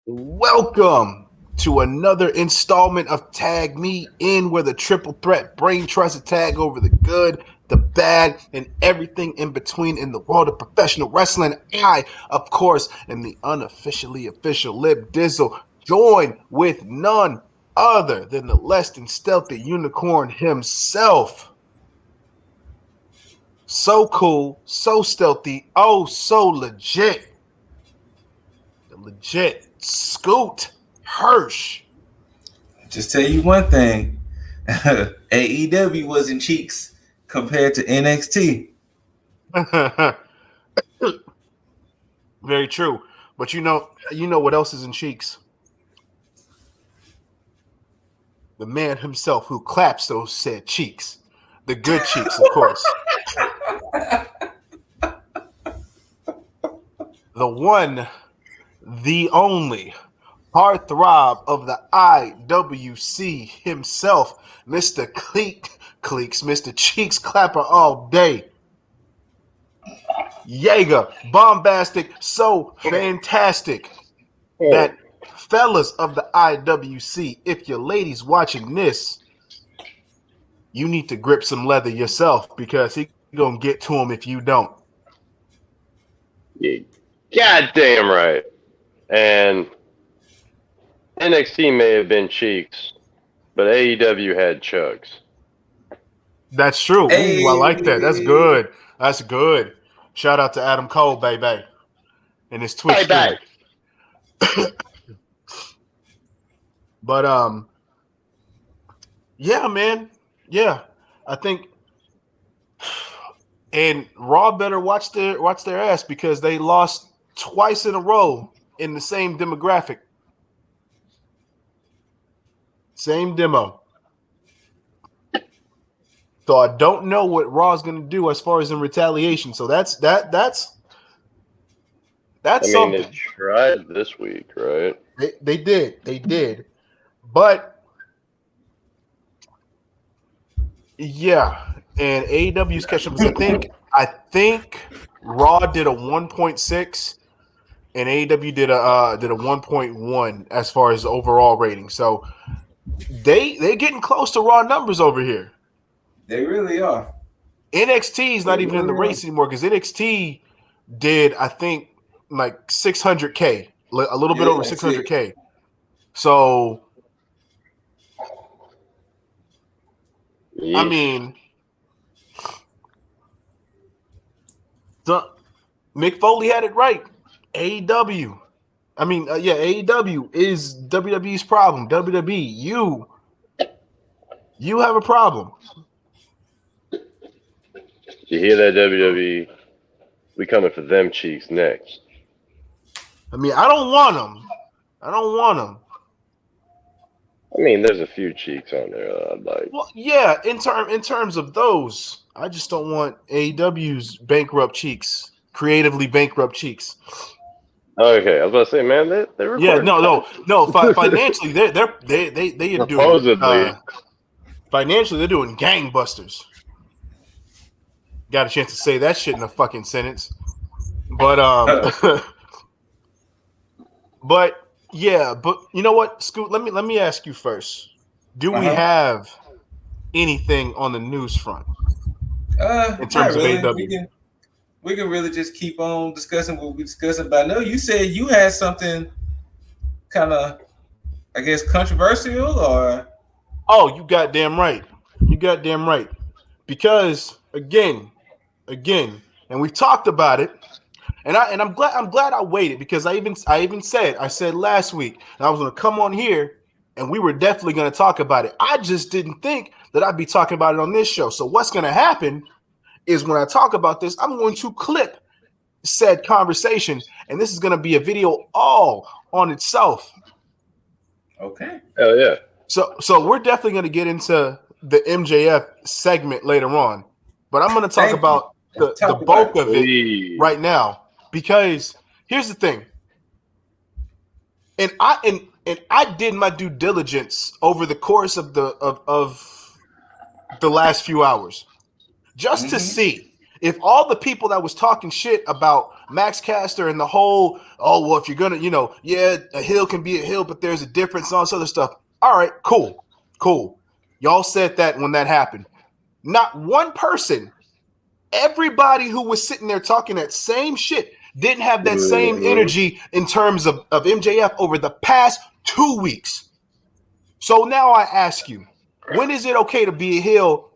Welcome to another installment of Tag Me In, where the triple threat brain tries to tag over the good, the bad, and everything in between in the world of professional wrestling. I, of course, am the unofficially official Lib Dizzle, joined with none other than the less than stealthy unicorn himself. So cool, so stealthy, oh so legit. The legit Scoot Hirsch. Just tell you one thing. AEW was in cheeks compared to NXT. Very true. But you know what else is in cheeks? The man himself who claps those said cheeks. The good cheeks, of course. The one, the only heartthrob of the IWC himself, Mr. Cleeks, Mr. Cheeks Clapper all day. Jaeger, bombastic, so fantastic that fellas of the IWC, if your ladies watching this, you need to grip some leather yourself because he gonna get to him if you don't. Yeah, goddamn right. And NXT may have been cheeks, but AEW had chugs. That's true. Ooh, I like that. That's good. That's good. Shout out to Adam Cole, baby, and his Twitch stream. But yeah, man. Yeah, I think, and Raw better watch their ass because they lost twice in a row in the same demographic. Same demo. So I don't know what Raw's going to do as far as in retaliation. So that's something. They tried this week, right? They did. But yeah, and AEW's catching up. I think Raw did a 1.6 and AEW did a 1.1 as far as overall rating. So they're getting close to Raw numbers over here. They really are. NXT is not even in the race anymore because NXT did, I think, like 600K, a little bit over 600K. So, yeesh. I mean, Mick Foley had it right. AEW. AEW is WWE's problem. WWE, you have a problem. You hear that, WWE? We coming for them cheeks next. I mean, I don't want them. I mean, there's a few cheeks on there that I'd like. Well, yeah, in terms of those, I just don't want AEW's bankrupt cheeks, creatively bankrupt cheeks. Okay, I was about to say, man, they're yeah, no. Financially, they are doing financially they're doing gangbusters. Got a chance to say that shit in a fucking sentence, but but yeah, but you know what, Scoot? Let me ask you first. Do we have anything on the news front in terms of AEW? We can really just keep on discussing what we're discussing. But I know you said you had something kind of, I guess, controversial, or oh, you goddamn right. Because again, and we've talked about it, and I'm glad I waited because I even said last week and I was going to come on here and we were definitely going to talk about it. I just didn't think that I'd be talking about it on this show. So what's going to happen is when I talk about this, I'm going to clip said conversation, and this is going to be a video all on itself. Okay. Hell yeah. So we're definitely going to get into the MJF segment later on, but I'm going to talk about the bulk of it right now because here's the thing. And I did my due diligence over the course of the last few hours just to see if all the people that was talking shit about Max Caster and the whole, oh, well, if you're going to, a heel can be a heel, but there's a difference and all this other stuff. All right, cool. Y'all said that when that happened. Not one person, everybody who was sitting there talking that same shit didn't have that same energy in terms of MJF over the past 2 weeks. So now I ask you, when is it okay to be a heel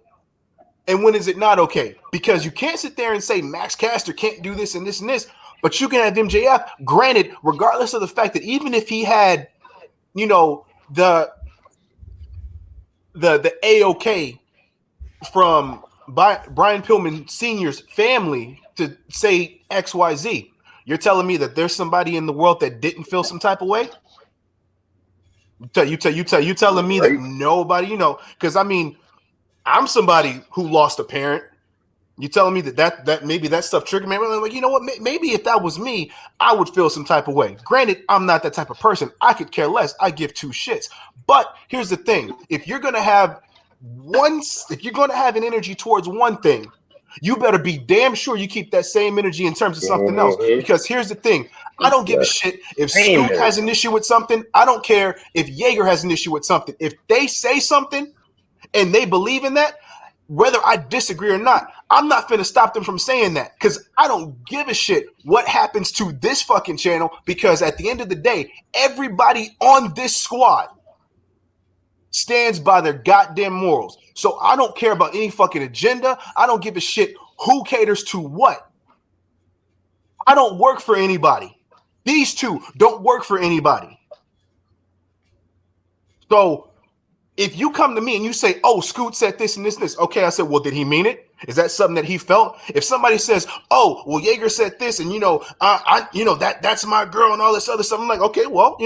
and when is it not okay? Because you can't sit there and say Max Caster can't do this and this and this, but you can have MJF. Granted, regardless of the fact that even if he had, the AOK from Brian Pillman Sr.'s family to say XYZ, you're telling me that there's somebody in the world that didn't feel some type of way? You telling me that nobody, because I mean, I'm somebody who lost a parent. You telling me that maybe that stuff triggered me? I'm like, you know what? Maybe if that was me, I would feel some type of way. Granted, I'm not that type of person. I could care less. I give two shits. But here's the thing: if you're gonna have an energy towards one thing, you better be damn sure you keep that same energy in terms of something else. Because here's the thing: I don't give a shit if Scoot has an issue with something. I don't care if Jaeger has an issue with something. If they say something and they believe in that, whether I disagree or not, I'm not finna stop them from saying that because I don't give a shit what happens to this fucking channel, because at the end of the day, everybody on this squad stands by their goddamn morals. So I don't care about any fucking agenda. I don't give a shit who caters to what. I don't work for anybody. These two don't work for anybody. So if you come to me and you say, oh, Scoot said this and this and this, okay, I said, well, did he mean it? Is that something that he felt? If somebody says, oh, well, Jaeger said this and, that's my girl and all this other stuff, I'm like, okay, well,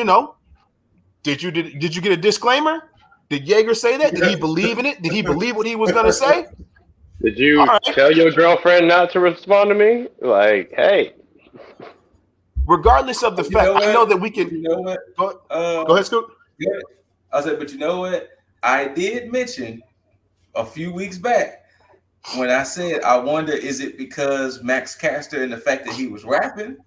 did you get a disclaimer? Did Jaeger say that? Did he believe in it? Did he believe what he was going to say? Did you tell your girlfriend not to respond to me? Like, hey. Regardless of the fact, I know that we can. You know what? Go ahead, Scoot. Yeah. I said, but you know what? I did mention a few weeks back when I said, I wonder, is it because Max Caster and the fact that he was rapping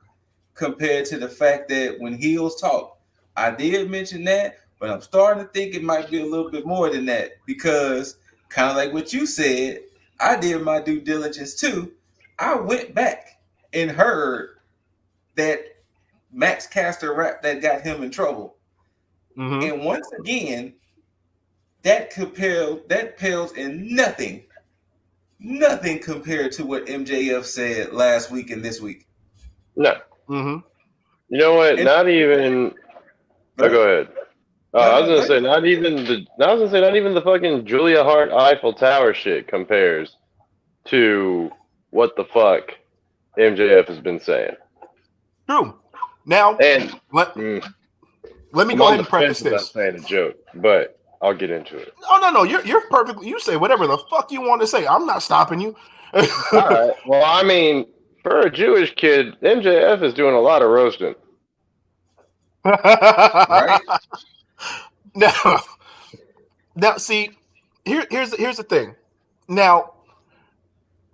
compared to the fact that when heels talk? I did mention that, but I'm starting to think it might be a little bit more than that, because kind of like what you said, I did my due diligence too. I went back and heard that Max Caster rap that got him in trouble. Mm-hmm. And once again, that pales in nothing compared to what MJF said last week and this week. No. Mm-hmm. You know what? Not even. Go ahead. I was gonna say not even the fucking Julia Hart Eiffel Tower shit compares to what the fuck MJF has been saying. True. Now, and let me go ahead and preface this. I'm saying a joke, but I'll get into it. Oh no, you're perfectly. You say whatever the fuck you want to say. I'm not stopping you. All right. Well, I mean, for a Jewish kid, MJF is doing a lot of roasting. Right. Now, see, here's the thing. Now,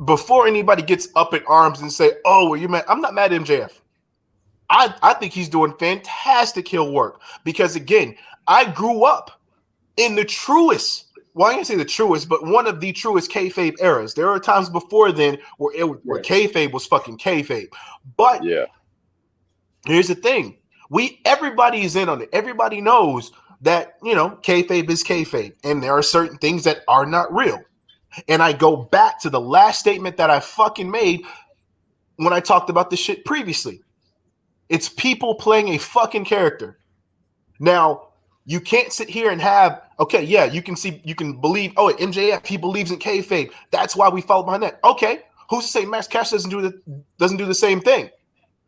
before anybody gets up in arms and say, "Oh, well, you mad?" I'm not mad at MJF. I think he's doing fantastic heel work, because again, I grew up in the truest. Well, I can't say the truest, but one of the truest kayfabe eras. There were times before then where kayfabe was fucking kayfabe. But here's the thing: everybody is in on it. Everybody knows that kayfabe is kayfabe, and there are certain things that are not real. And I go back to the last statement that I fucking made when I talked about this shit previously. It's people playing a fucking character. Now, you can't sit here and have, you can believe, MJF, he believes in kayfabe. That's why we follow behind that. Okay, who's to say Max Cash doesn't do the same thing?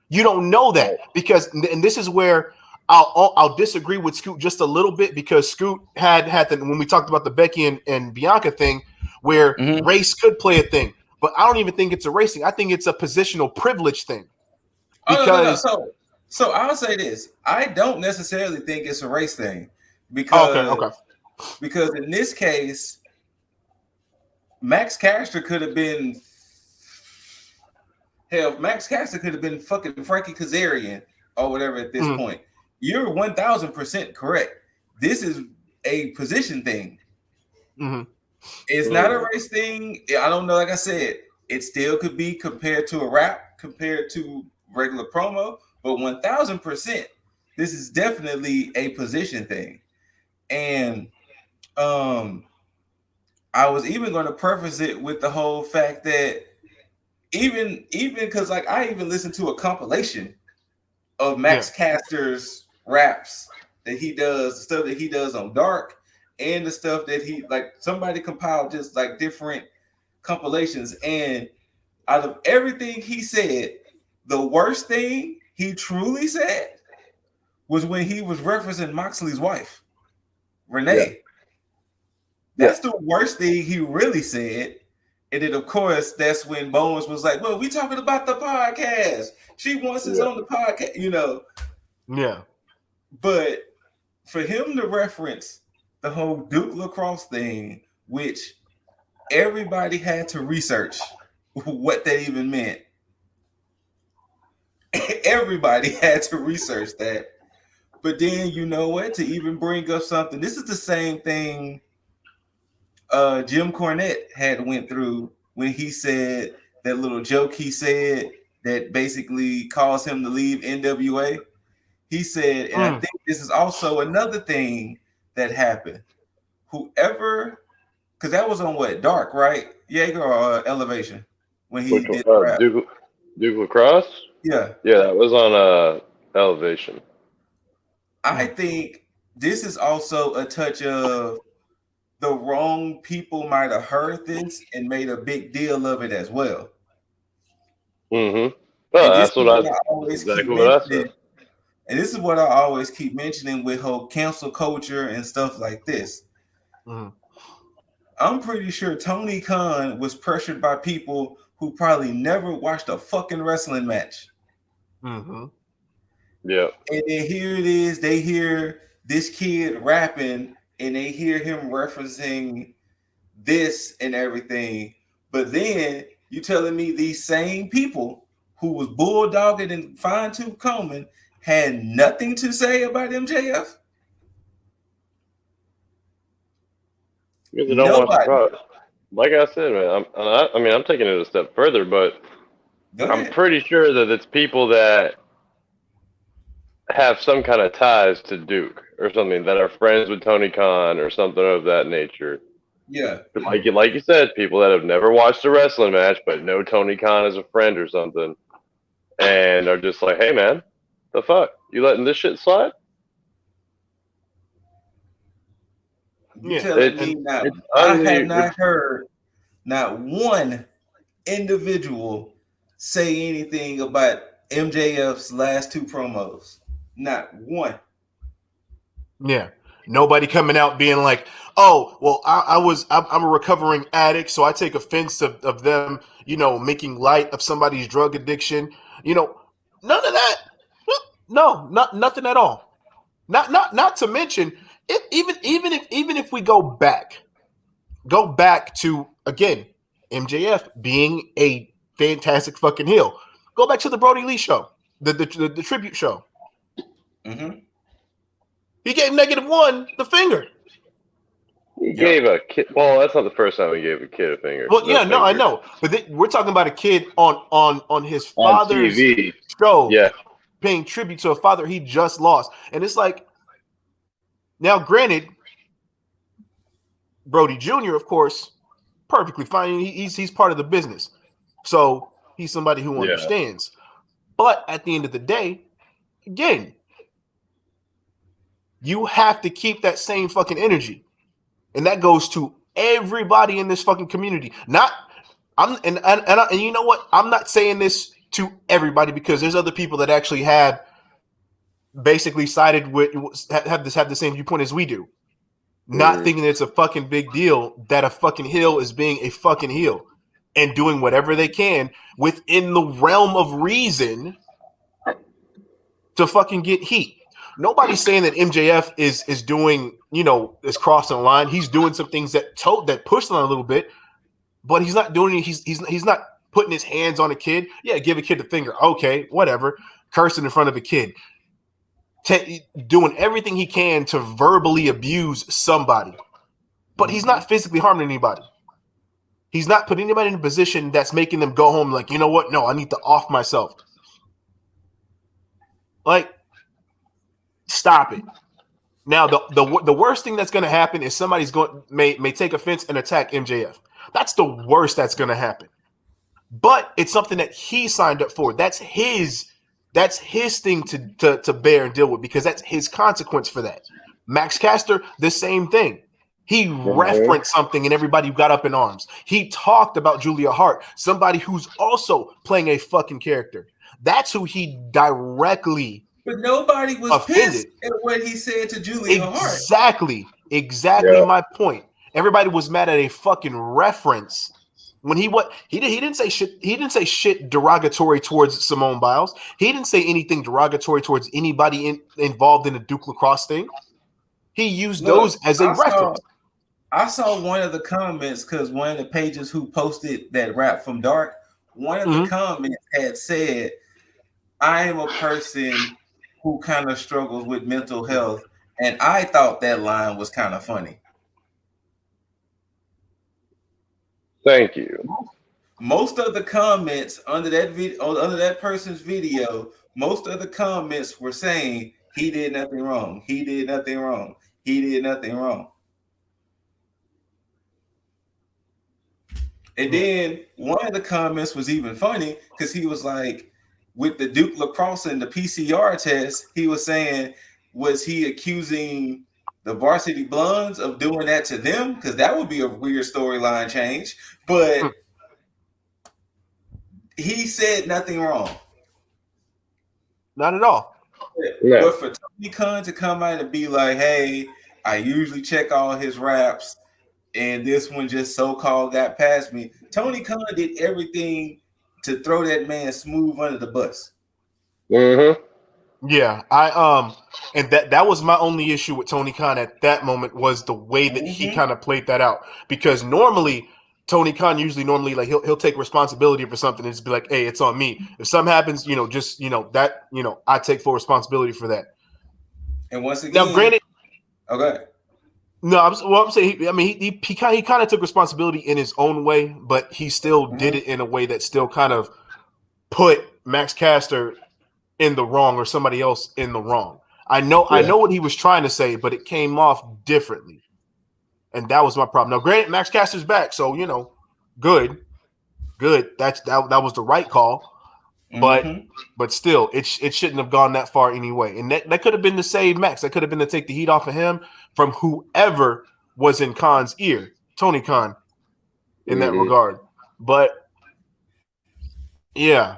You don't know that, because, and this is where I'll disagree with Scoot just a little bit, because Scoot had when we talked about the Becky and Bianca thing, where race could play a thing, but I don't even think it's a racing. I think it's a positional privilege thing. Because So I'll say this: I don't necessarily think it's a race thing, because because in this case, Max Caster could have been hell. Max Caster could have been fucking Frankie Kazarian or whatever at this point. You're 1000% correct. This is a position thing. It's not a race thing. I don't know. Like I said, it still could be compared to a rap, compared to regular promo, but 1000%, this is definitely a position thing. And I was even going to preface it with the whole fact that even because like I even listened to a compilation of Max Caster's raps that he does, the stuff that he does on Dark, and the stuff that he like somebody compiled just like different compilations. And out of everything he said, the worst thing he truly said was when he was referencing Moxley's wife, Renee. That's the worst thing he really said. And then, of course, that's when Bones was like, well, we talking about the podcast. She wants us on the podcast, you know. Yeah. But for him to reference the whole Duke Lacrosse thing, which everybody had to research what that even meant. Everybody had to research that. But then, you know what? To even bring up something, this is the same thing Jim Cornette had went through when he said that little joke he said that basically caused him to leave NWA. He said, and I think this is also another thing that happened. Whoever, because that was on what, Dark, right? Jaeger or Elevation when he did rap. Duke Lacrosse? Yeah. Yeah, that was on Elevation. I think this is also a touch of the wrong people might have heard this and made a big deal of it as well. Well, that's what I always keep mentioning. And this is what I always keep mentioning with whole cancel culture and stuff like this. I'm pretty sure Tony Khan was pressured by people who probably never watched a fucking wrestling match. Yeah. And then here it is, they hear this kid rapping and they hear him referencing this and everything. But then you telling me these same people who was bulldogging and fine-tooth combing had nothing to say about MJF? Because they don't watch the product. Like I said, man, I'm taking it a step further, but I'm pretty sure that it's people that have some kind of ties to Duke or something, that are friends with Tony Khan or something of that nature. Yeah. Like you said, people that have never watched a wrestling match but know Tony Khan as a friend or something, and are just like, hey, man, the fuck? You letting this shit slide? You telling me now? I have not heard not one individual say anything about MJF's last two promos. Not one. Yeah. Nobody coming out being like, oh, well, I'm a recovering addict, so I take offense of them, making light of somebody's drug addiction. None of that. No, nothing at all. Not to mention, even if we go back to, again, MJF being a fantastic fucking heel. Go back to the Brody Lee show, the tribute show. He gave -1 the finger. He gave a kid. Well, that's not the first time he gave a kid a finger. Well, yeah, no, I know, but we're talking about a kid on his father's TV show, paying tribute to a father he just lost, and it's like, now, granted, Brody Jr., of course, perfectly fine. He's part of the business, so he's somebody who understands. But at the end of the day, again, you have to keep that same fucking energy. And that goes to everybody in this fucking community. And you know what? I'm not saying this to everybody, because there's other people that actually have basically sided with, have the same viewpoint as we do. Not thinking it's a fucking big deal that a fucking heel is being a fucking heel and doing whatever they can within the realm of reason to fucking get heat. Nobody's saying that MJF is doing, is crossing the line. He's doing some things that pushed on a little bit. but he's not doing. He's not putting his hands on a kid. Yeah, give a kid the finger. Okay, whatever. Cursing in front of a kid. Doing everything he can to verbally abuse somebody, but he's not physically harming anybody. He's not putting anybody in a position that's making them go home like, you know what? No, I need to off myself. Like, stop it. Now, the worst thing that's going to happen is somebody's may take offense and attack MJF. That's the worst that's going to happen. But it's something that he signed up for. That's his thing to bear and deal with, because that's his consequence for that. Max Caster, the same thing. He referenced something and everybody got up in arms. He talked about Julia Hart, somebody who's also playing a fucking character. That's who he directly. But nobody was offended. Pissed at what he said to Julia Hart. Exactly my point. Everybody was mad at a fucking reference. When he didn't say shit. He didn't say shit derogatory towards Simone Biles. He didn't say anything derogatory towards anybody involved in the Duke Lacrosse thing. He used those as a reference. I saw one of the comments, because one of the pages who posted that rap from Dark, one of the comments had said, I am a person who kind of struggles with mental health, and I thought that line was kind of funny. Thank you. Most of the comments under that person's video, most of the comments were saying he did nothing wrong. He did nothing wrong. He did nothing wrong. And then one of the comments was even funny, because he was like, with the Duke Lacrosse and the PCR test, he was saying, was he accusing the Varsity Blondes of doing that to them? Because that would be a weird storyline change. But he said nothing wrong. Not at all. Yeah. But for Tony Khan to come out and be like, hey, I usually check all his raps, and this one just so-called got past me. Tony Khan did everything to throw that man smooth under the bus. Yeah, and that was my only issue with Tony Khan at that moment, was the way that he kind of played that out. Because normally Tony Khan normally like he'll take responsibility for something and just be like, hey, it's on me. If something happens, I take full responsibility for that. And once again, now granted, okay. No, I'm saying. He kind of took responsibility in his own way, but he still did it in a way that still kind of put Max Caster in the wrong, or somebody else in the wrong. I know what he was trying to say, but it came off differently, and that was my problem. Now, granted, Max Caster's back, so good. That was the right call, but still, it shouldn't have gone that far anyway. And that could have been to save Max. That could have been to take the heat off of him from whoever was in Khan's ear, Tony Khan, in that regard. But yeah,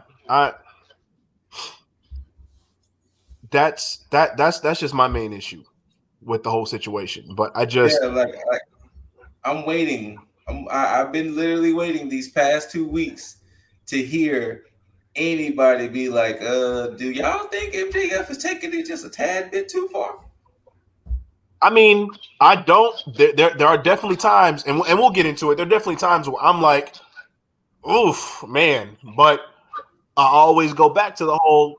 that's just my main issue with the whole situation. But I just I'm waiting. I've been literally waiting these past 2 weeks to hear anybody be like, do y'all think MJF is taking it just a tad bit too far? I mean, I don't. There are definitely times, and we'll get into it. There are definitely times where I'm like, oof, man. But I always go back to the whole,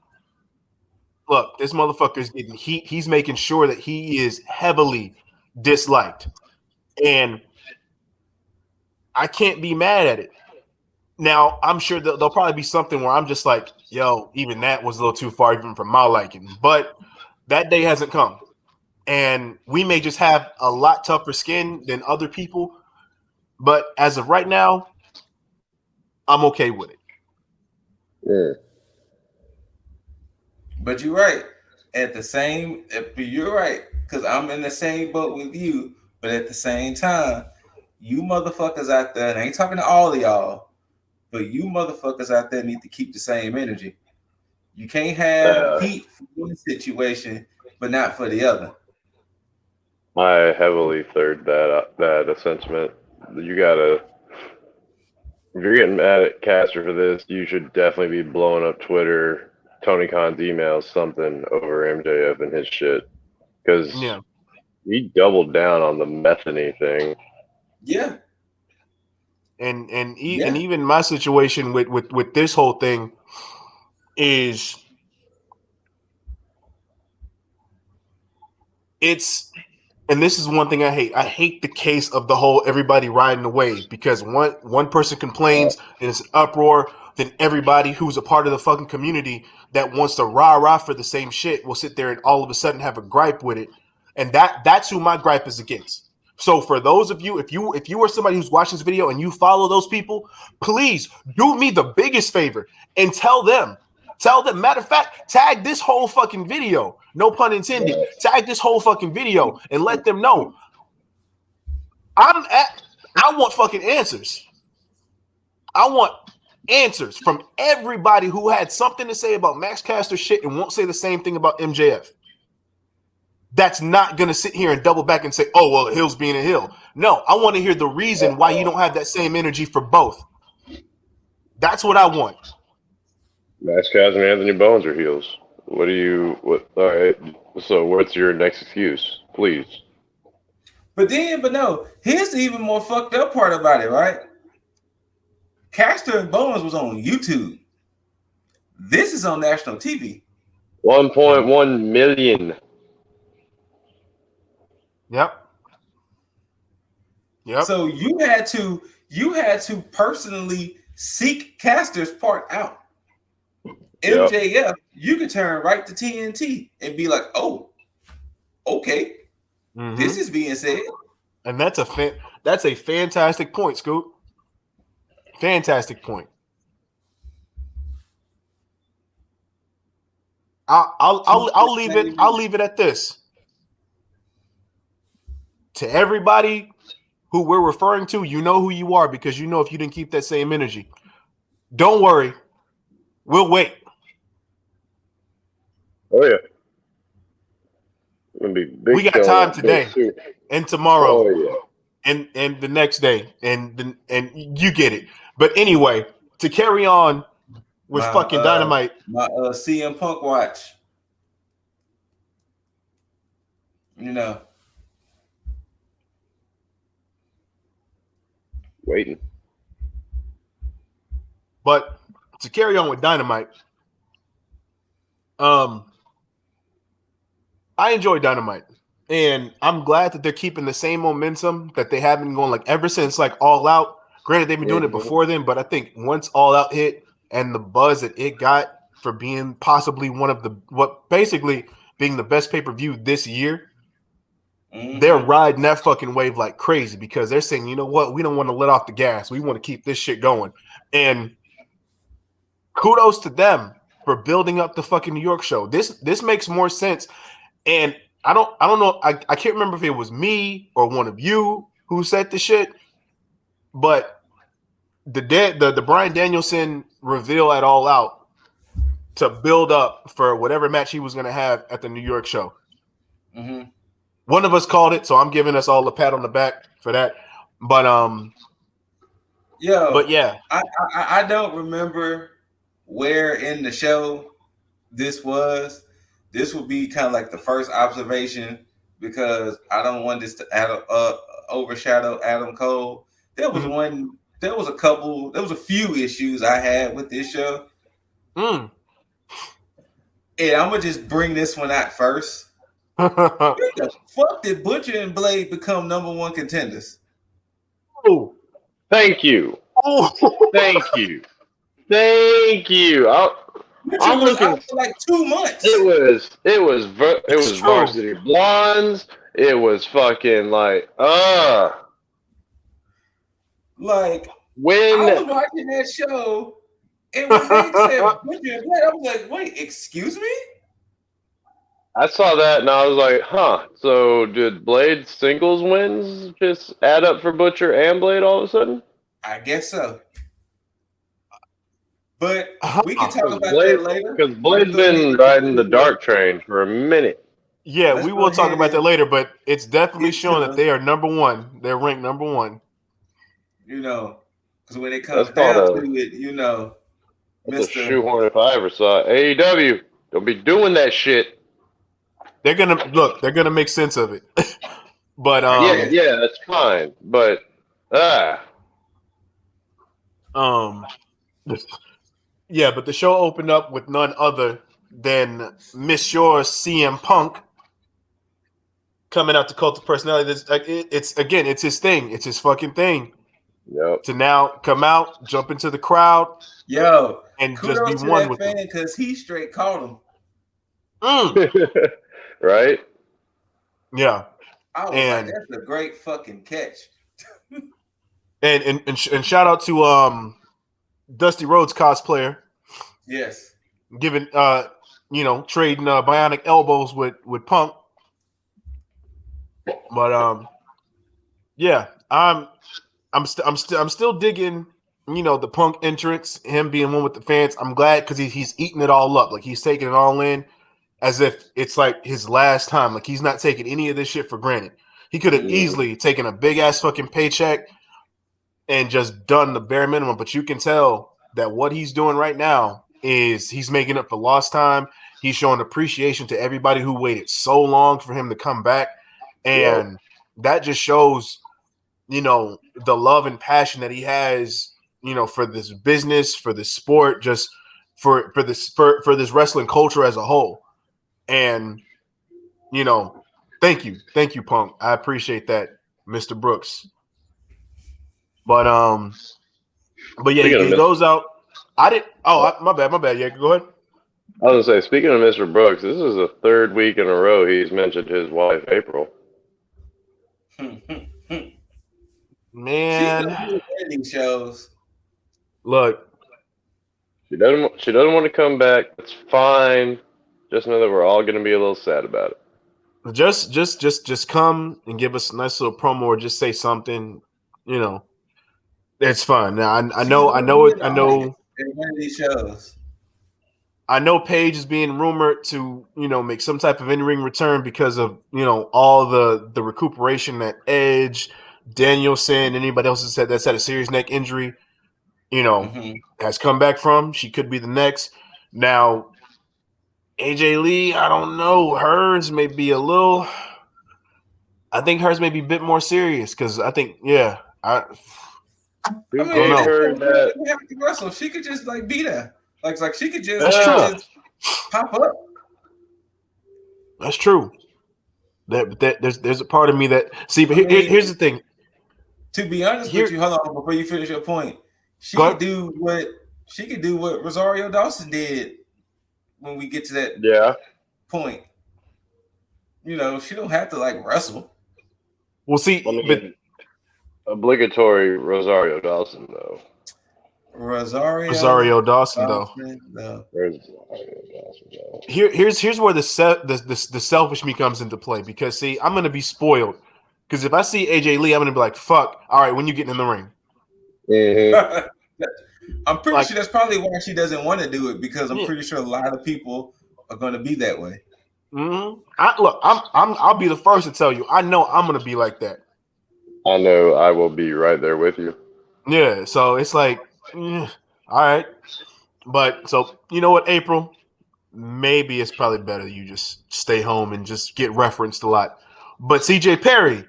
look, this motherfucker's getting heat. He's making sure that he is heavily disliked. And I can't be mad at it. Now, I'm sure there'll probably be something where I'm just like, yo, even that was a little too far, even from my liking. But that day hasn't come. And we may just have a lot tougher skin than other people. But as of right now, I'm okay with it. Yeah. But you're right. You're right, because I'm in the same boat with you. But at the same time, you motherfuckers out there, and I ain't talking to all of y'all, but you motherfuckers out there need to keep the same energy. You can't have heat for one situation, but not for the other. I heavily third that sentiment. You gotta, if you're getting mad at Caster for this, you should definitely be blowing up Twitter, Tony Khan's emails, something over MJF and his shit, because he doubled down on the methany thing. Yeah. and even my situation with this whole thing is and this is one thing I hate. I hate the case of the whole everybody riding the wave, because one person complains and it's an uproar, then everybody who's a part of the fucking community that wants to rah for the same shit will sit there and all of a sudden have a gripe with it. And that's who my gripe is against. So for those of you, if you are somebody who's watching this video and you follow those people, please do me the biggest favor and tell them. Matter of fact, tag this whole fucking video. No pun intended. Tag this whole fucking video and let them know. I want fucking answers. I want answers from everybody who had something to say about Max Caster shit and won't say the same thing about MJF. That's not going to sit here and double back and say, oh, well, Hill's being a Hill. No, I want to hear the reason why you don't have that same energy for both. That's what I want. Max Caster and Anthony Bones are heels. All right. So what's your next excuse, please? But no, here's the even more fucked up part about it, right? Caster and Bones was on YouTube. This is on national TV. 1.1 million. Yep. So you had to personally seek Caster's part out. MJF, you could turn right to TNT and be like, "Oh, okay, this is being said." And that's a fantastic point, Scoot. Fantastic point. I'll leave it. I'll leave it at this. To everybody who we're referring to, you know who you are, because you know if you didn't keep that same energy. Don't worry. We'll wait. Oh yeah. Gonna be big. We got time today and tomorrow. Oh yeah. And the next day. And you get it. But anyway, to carry on with fucking Dynamite. My CM Punk watch. You know. Waiting. But to carry on with Dynamite, I enjoy Dynamite, and I'm glad that they're keeping the same momentum that they have been going like ever since like All Out. Granted, they've been doing it before then, but I think once All Out hit and the buzz that it got for being possibly one of basically being the best pay-per-view this year, they're riding that fucking wave like crazy, because they're saying, you know what, we don't want to let off the gas. We want to keep this shit going. And kudos to them for building up the fucking New York show. This makes more sense. And I don't know. I can't remember if it was me or one of you who said the shit, but the Bryan Danielson reveal at All Out to build up for whatever match he was going to have at the New York show. One of us called it, so I'm giving us all a pat on the back for that. But yeah, I don't remember where in the show this was. This would be kind of like the first observation, because I don't want this to overshadow Adam Cole. There was a few issues I had with this show. And I'm gonna just bring this one out first. What the fuck did Butcher and Blade become #1 contenders? Oh, thank you. Thank you. I'm looking out for like 2 months. It was Varsity Blondes. It was fucking like when I was watching that show, and when they said Butcher and Blade, I was like, wait, excuse me? I saw that and I was like, huh. So did Blade's singles wins just add up for Butcher and Blade all of a sudden? I guess so. But we can talk about that later. Because Blade's been riding the dark train for a minute. Yeah, we will talk about that later, but it's definitely showing that they are #1. They're ranked #1. You know, because when it comes down to it, you know, that's a shoehorn if I ever saw it. AEW, don't be doing that shit. They're gonna make sense of it. But yeah, that's fine. But Um, yeah, but the show opened up with none other than Monsieur CM Punk coming out to Cult of Personality. It's his thing. It's his fucking thing. Yep. To now come out, jump into the crowd, Yo, and just be kudos to one that with them. fan because he straight called him. Right? Yeah. I was like, that's a great fucking catch. And shout out to Dusty Rhodes cosplayer. Yes. Giving trading bionic elbows with Punk. But yeah, I'm still digging, the Punk entrance, him being one with the fans. I'm glad because he's eating it all up. Like he's taking it all in as if it's like his last time. Like he's not taking any of this shit for granted. He could have easily taken a big ass fucking paycheck and just done the bare minimum, but you can tell that what he's doing right now is he's making up for lost time. He's showing appreciation to everybody who waited so long for him to come back. And that just shows, the love and passion that he has, for this business, for this sport, just for this wrestling culture as a whole. And, thank you, Punk. I appreciate that, Mr. Brooks. But yeah, he goes out. I didn't. Oh, my bad. Yeah, go ahead. I was gonna say, speaking of Mr. Brooks, this is the third week in a row he's mentioned his wife, April. Man, these shows. Look, she doesn't want to come back. It's fine. Just know that we're all gonna be a little sad about it. Just come and give us a nice little promo, or just say something. It's fine. Now I know in one of these shows. I know Paige is being rumored to, make some type of in-ring return because of, all the recuperation that Edge, Danielson, anybody else that's had a serious neck injury, has come back from. She could be the next. Now, AJ Lee, I don't know. Hers may be I think hers may be a bit more serious because I think, I don't know. Heard that have to wrestle. She could just be there. Like she could just, just pop up. That's true. There's a part of me that but here's the thing. To be honest with you, hold on before you finish your point. She could do what Rosario Dawson did when we get to that point. She don't have to wrestle. Well, see, but obligatory Rosario Dawson though. Rosario Dawson though. Here's where the selfish me comes into play because see, I'm gonna be spoiled because if I see AJ Lee, I'm gonna be like, fuck. All right, when you getting in the ring? Mm-hmm. I'm pretty sure that's probably why she doesn't want to do it because I'm pretty sure a lot of people are going to be that way. Mm-hmm. I'll be the first to tell you. I know I'm gonna be like that. I know I will be right there with you. Yeah, so it's like, all right, but so you know what, April, maybe it's probably better you just stay home and just get referenced a lot. But CJ Perry,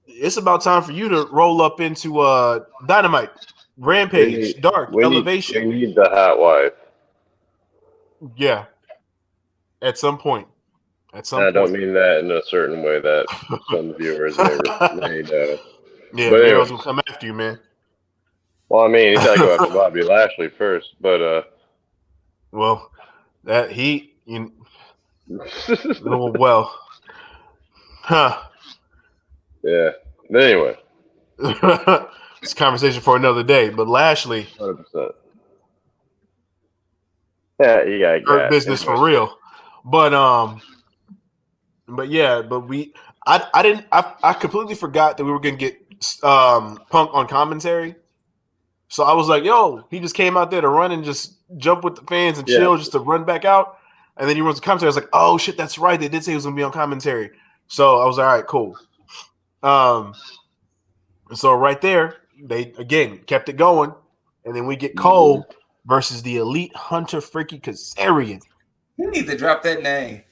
it's about time for you to roll up into Dynamite, Rampage, Dark, Elevation. We need the hot wife. Yeah, at some point. I don't mean that in a certain way that some viewers may know. Yeah, but anyway, gonna come after you, man. Well, I mean, he's got to go after Bobby Lashley first, but well, that yeah. But anyway, it's a conversation for another day. But Lashley, 100%. Yeah, you got her business for real. But I completely forgot that we were gonna get Punk on commentary. So I was like, yo, he just came out there to run and just jump with the fans and chill just to run back out. And then he runs the commentary. I was like, oh shit, that's right. They did say he was gonna be on commentary. So I was like, all right, cool. So right there, they again kept it going. And then we get Cole versus the Elite Hunter Freaky Kazarian. You need to drop that name.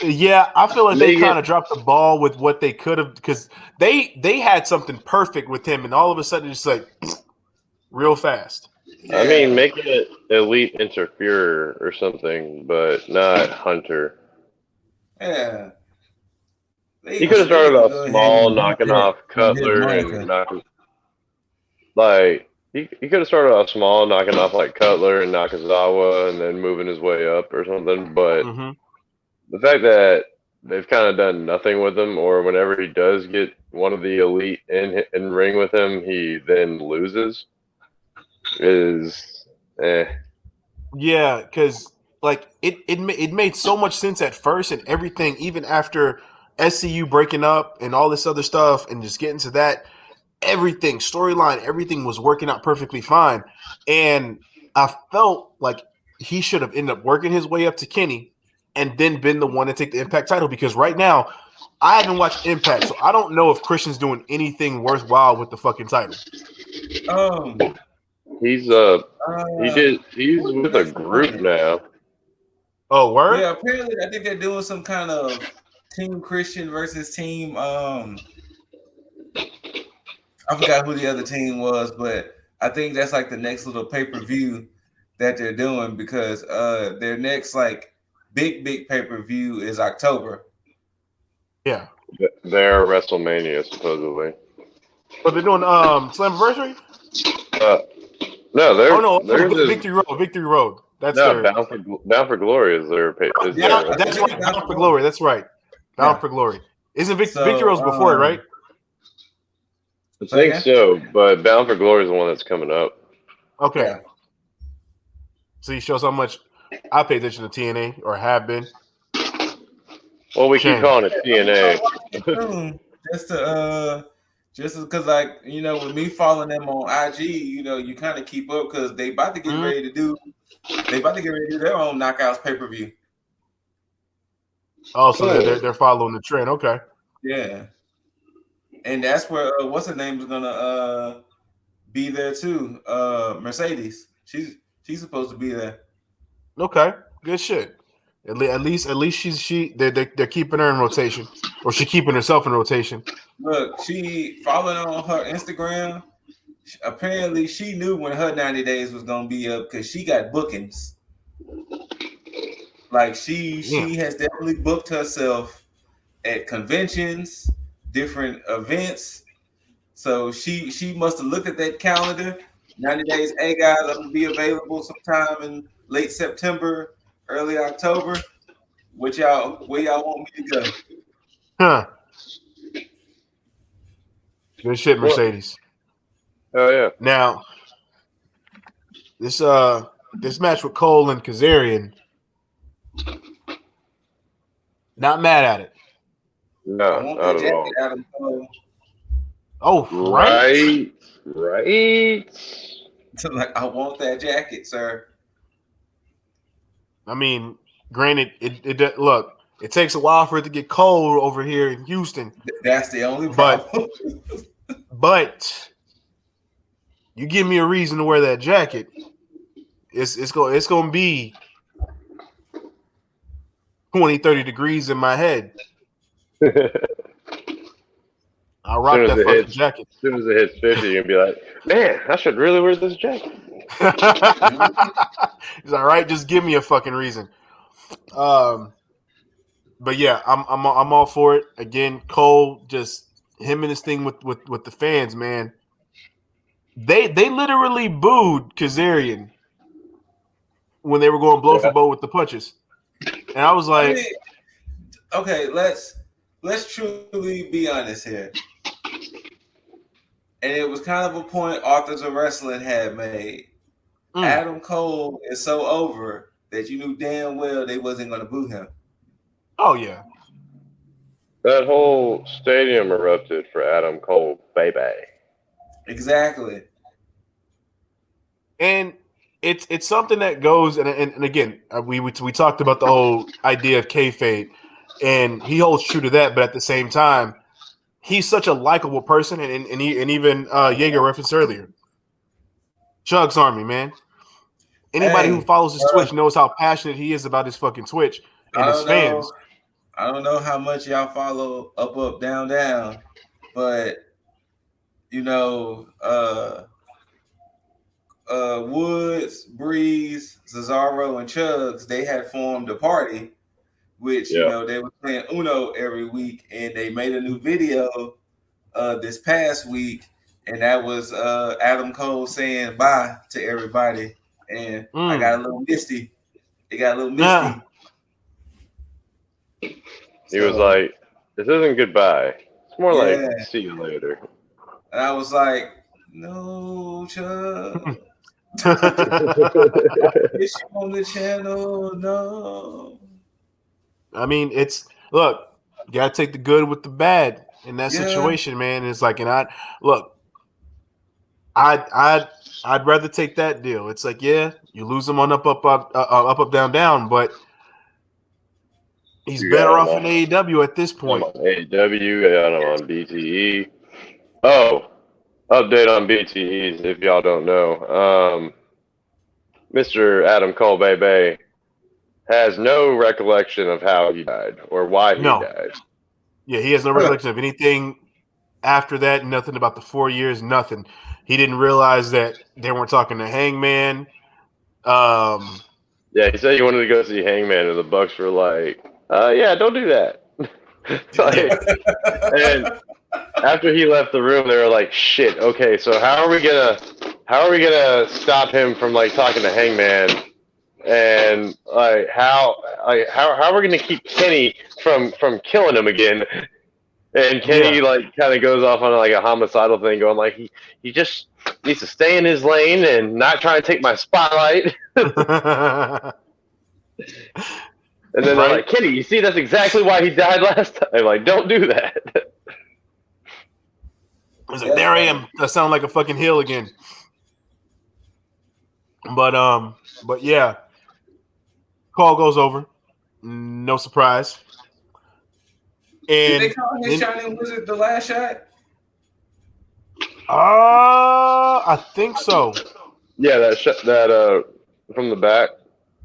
Yeah, I feel like they kind of dropped the ball with what they could have because they had something perfect with him, and all of a sudden it's like real fast. Yeah. I mean, make it elite interferer or something, but not Hunter. Yeah. He could have started off small, knocking off Cutler and knocking. Like he could have started off small, knocking off like Cutler and Nakazawa, and then moving his way up or something. But the fact that they've kind of done nothing with him, or whenever he does get one of the elite in ring with him, he then loses. Is Yeah, because like it made so much sense at first, and everything, even after SCU breaking up and all this other stuff, and just getting to that, everything storyline, everything was working out perfectly fine, and I felt like he should have ended up working his way up to Kenny, and then been the one to take the Impact title. Because right now, I haven't watched Impact, so I don't know if Christian's doing anything worthwhile with the fucking title. He's he's with a group now. Oh, word? Yeah, apparently I think they're doing some kind of Team Christian versus Team I forgot who the other team was, but I think that's like the next little pay-per-view that they're doing because their next like big pay-per-view is October. Yeah. They're WrestleMania supposedly. But they're doing Slammiversary? No, they're Victory Road. Victory Road. That's Bound for Glory is their pay. That's right. Bound for Glory. That's right. Bound for Glory. Isn't Victory Road's before it, right? I think so, but Bound for Glory is the one that's coming up. Okay. Yeah. So you shows how much I pay attention to TNA or have been. Well, we keep calling it TNA. Just because, like, you know, with me following them on IG, you know, you kind of keep up because they about to get ready to do their own Knockouts pay-per-view. Oh, so they're following the trend. Okay. Yeah. And that's where what's her name is gonna be there too. Mercedes. She's supposed to be there. Okay. Good shit. At least they're keeping her in rotation, or she keeping herself in rotation. Look, she following on her Instagram. Apparently, she knew when her 90 days was gonna be up because she got bookings. Like she has definitely booked herself at conventions, different events. So she must have looked at that calendar. 90 days. Hey guys, I'm gonna be available sometime in late September, early October. Where y'all want me to go? Huh. Good shit, Mercedes. Oh yeah. Now, this match with Cole and Kazarian, not mad at it. No, not at all. Oh, right. So, like, I want that jacket, sir. I mean, granted, it look, it takes a while for it to get cold over here in Houston. That's the only problem. But you give me a reason to wear that jacket, it's going to be 20, 30 degrees in my head. I'll rock that fucking jacket. As soon as it hits 50, you're going to be like, man, I should really wear this jacket. He's all right. Just give me a fucking reason. But yeah, I'm all for it. Again, Cole, just him and his thing with the fans, man. They literally booed Kazarian when they were going blow for blow with the punches, and I was like, okay, let's truly be honest here. And it was kind of a point Authors of Wrestling had made. Adam Cole is so over that you knew damn well they wasn't going to boo him. Oh, yeah. That whole stadium erupted for Adam Cole, baby. Exactly. And it's something that goes, and again, we talked about the whole idea of kayfabe, and he holds true to that, but at the same time, he's such a likable person, and even Jaeger referenced earlier. Chugs Army, man. Anybody who follows his Twitch knows how passionate he is about his fucking Twitch and his fans. I don't know how much y'all follow up, down, down, but Woods, Breeze, Cesaro, and Chugs, they had formed a party, which they were playing Uno every week, and they made a new video this past week, and that was Adam Cole saying bye to everybody, and I got a little misty. It got a little misty. He was like, "This isn't goodbye. It's more like see you later." And I was like, "No, Chuck." It's on the channel, no. I mean, look, you gotta take the good with the bad in that situation, man. It's like, and I'd rather take that deal. It's like, yeah, you lose him on up, down, down, but he's better off in AEW at this point. AEW, got him on BTE. Oh, update on BTEs if y'all don't know. Mr. Adam Cole Bay has no recollection of how he died or why he died. Yeah, he has no recollection of anything after that. Nothing about the 4 years. Nothing. He didn't realize that they weren't talking to Hangman. Yeah, he said he wanted to go see Hangman, and the Bucks were like, "Yeah, don't do that." And after he left the room, they were like, "Shit, okay, so how are we gonna stop him from like talking to Hangman, and how are we gonna keep Kenny from killing him again?" And Kenny kind of goes off on like a homicidal thing, going like he just needs to stay in his lane and not try to take my spotlight. And then they're like, "Kenny, you see, that's exactly why he died last time." I'm like, "Don't do that." I was like, there I am. I sound like a fucking heel again. But yeah, call goes over. No surprise. And did they call his Shining Wizard the last shot? I think so. Yeah, that from the back.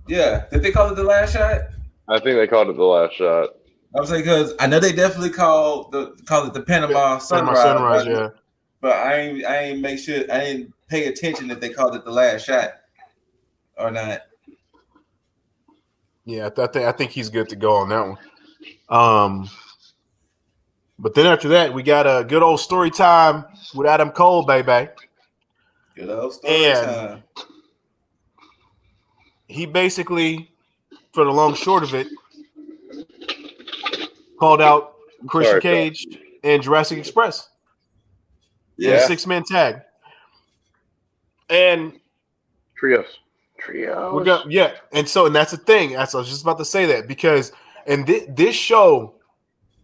Yeah, did they call it the last shot? I think they called it the last shot. I was like, because I know they definitely call it the Panama Sunrise. Yeah. But I ain't make sure, I didn't pay attention if they called it the last shot or not. Yeah, I think he's good to go on that one. But then after that, we got a good old story time with Adam Cole, baby. Good old story time. He basically, for the long short of it, called out Christian Cage and Jurassic Express. Yeah, in a 6-man tag. And trios. And that's the thing. I was just about to say that because this show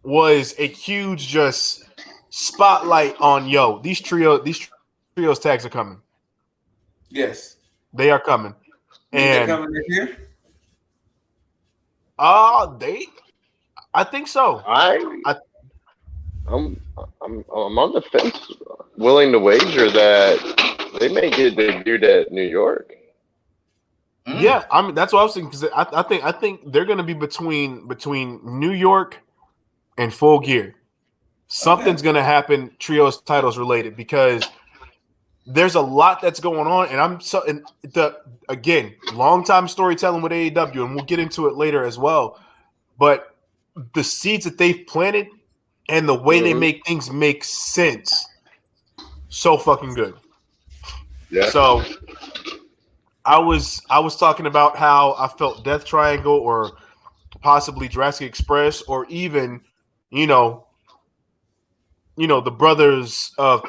was a huge just spotlight on these trios tags are coming. Yes, they are coming. And they're coming this year. I think so. I'm on the fence, willing to wager that they may get debuted at New York. Yeah, I mean that's what I was thinking because I think they're going to be between New York and Full Gear. Something's going to happen trios titles related because there's a lot that's going on, and again long time storytelling with AEW, and we'll get into it later as well. But the seeds that they've planted and the way they make things make sense, so fucking good. Yeah. So I was talking about how I felt Death Triangle or possibly Jurassic Express or even the brothers of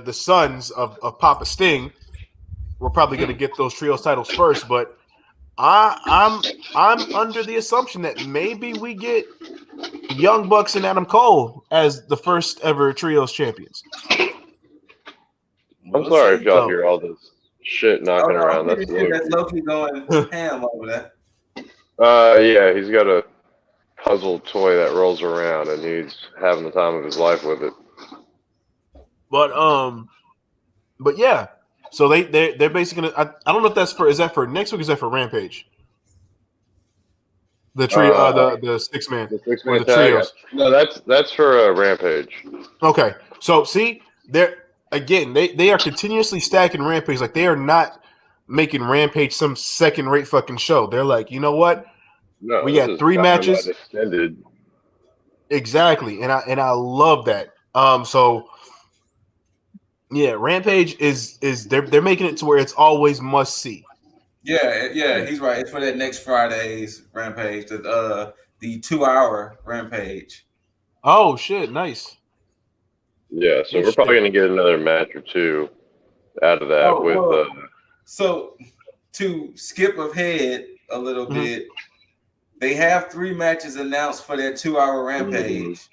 the sons of Papa Sting were probably going to get those trios titles first, but I'm under the assumption that maybe we get Young Bucks and Adam Cole as the first ever trios champions. I'm sorry if y'all hear all this shit knocking around. That's Loki going ham over there. Yeah, he's got a puzzle toy that rolls around, and he's having the time of his life with it. But yeah. So they're basically gonna. I don't know if is that for next week? Or is that for Rampage? The trio, the 6-man The 6-man or the tag. trios. No, that's for Rampage. Okay, so see, they're again they are continuously stacking Rampage. Like they are not making Rampage some second-rate fucking show. They're like, you know what? No, We this got is 3 Dynamite matches. extended. Exactly, and I love that. So yeah, Rampage is they're making it to where it's always must see. Yeah, he's right. It's for that next Friday's Rampage, the 2-hour Rampage. Oh shit, nice. Yeah, so we're probably gonna get another match or two out of that So to skip ahead a little bit, they have 3 matches announced for that 2-hour Rampage.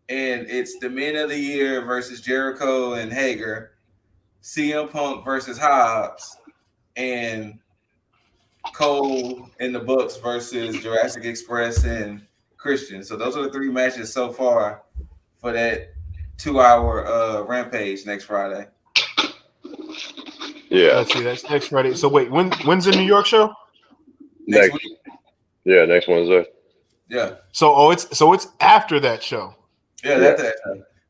And it's the Men of the Year versus Jericho and Hager, CM Punk versus Hobbs, and Cole and the Bucks versus Jurassic Express and Christian. So those are the 3 matches so far for that 2-hour Rampage next Friday. Yeah. Let's see, that's next Friday. So wait, when's the New York show? Next week. Yeah, next Wednesday. Yeah. So it's after that show. Yeah, that's it.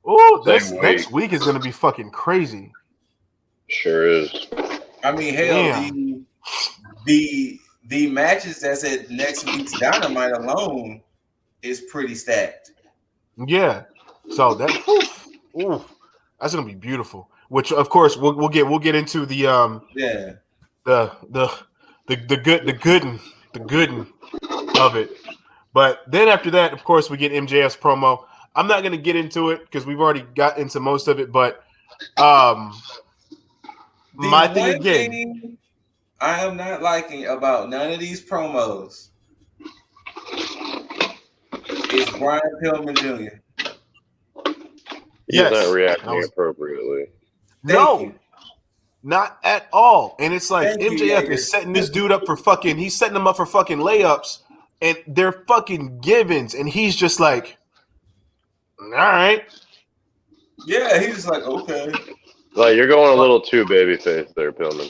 Oh, this next week is gonna be fucking crazy. Sure is. I mean, hell, the matches that's at next week's Dynamite alone is pretty stacked. Yeah. So that's gonna be beautiful. Which of course we'll get into the the good of it. But then after that, of course, we get MJF's promo. I'm not gonna get into it because we've already got into most of it, but my thing again, I am not liking about none of these promos is Brian Pillman Jr. He's not reacting appropriately. Not at all. And it's like MJF is setting this dude up for fucking. He's setting him up for fucking layups, and they're fucking givens, and he's just like, all right. Yeah, he's just like, okay. Like you're going a little too babyface there, Pillman.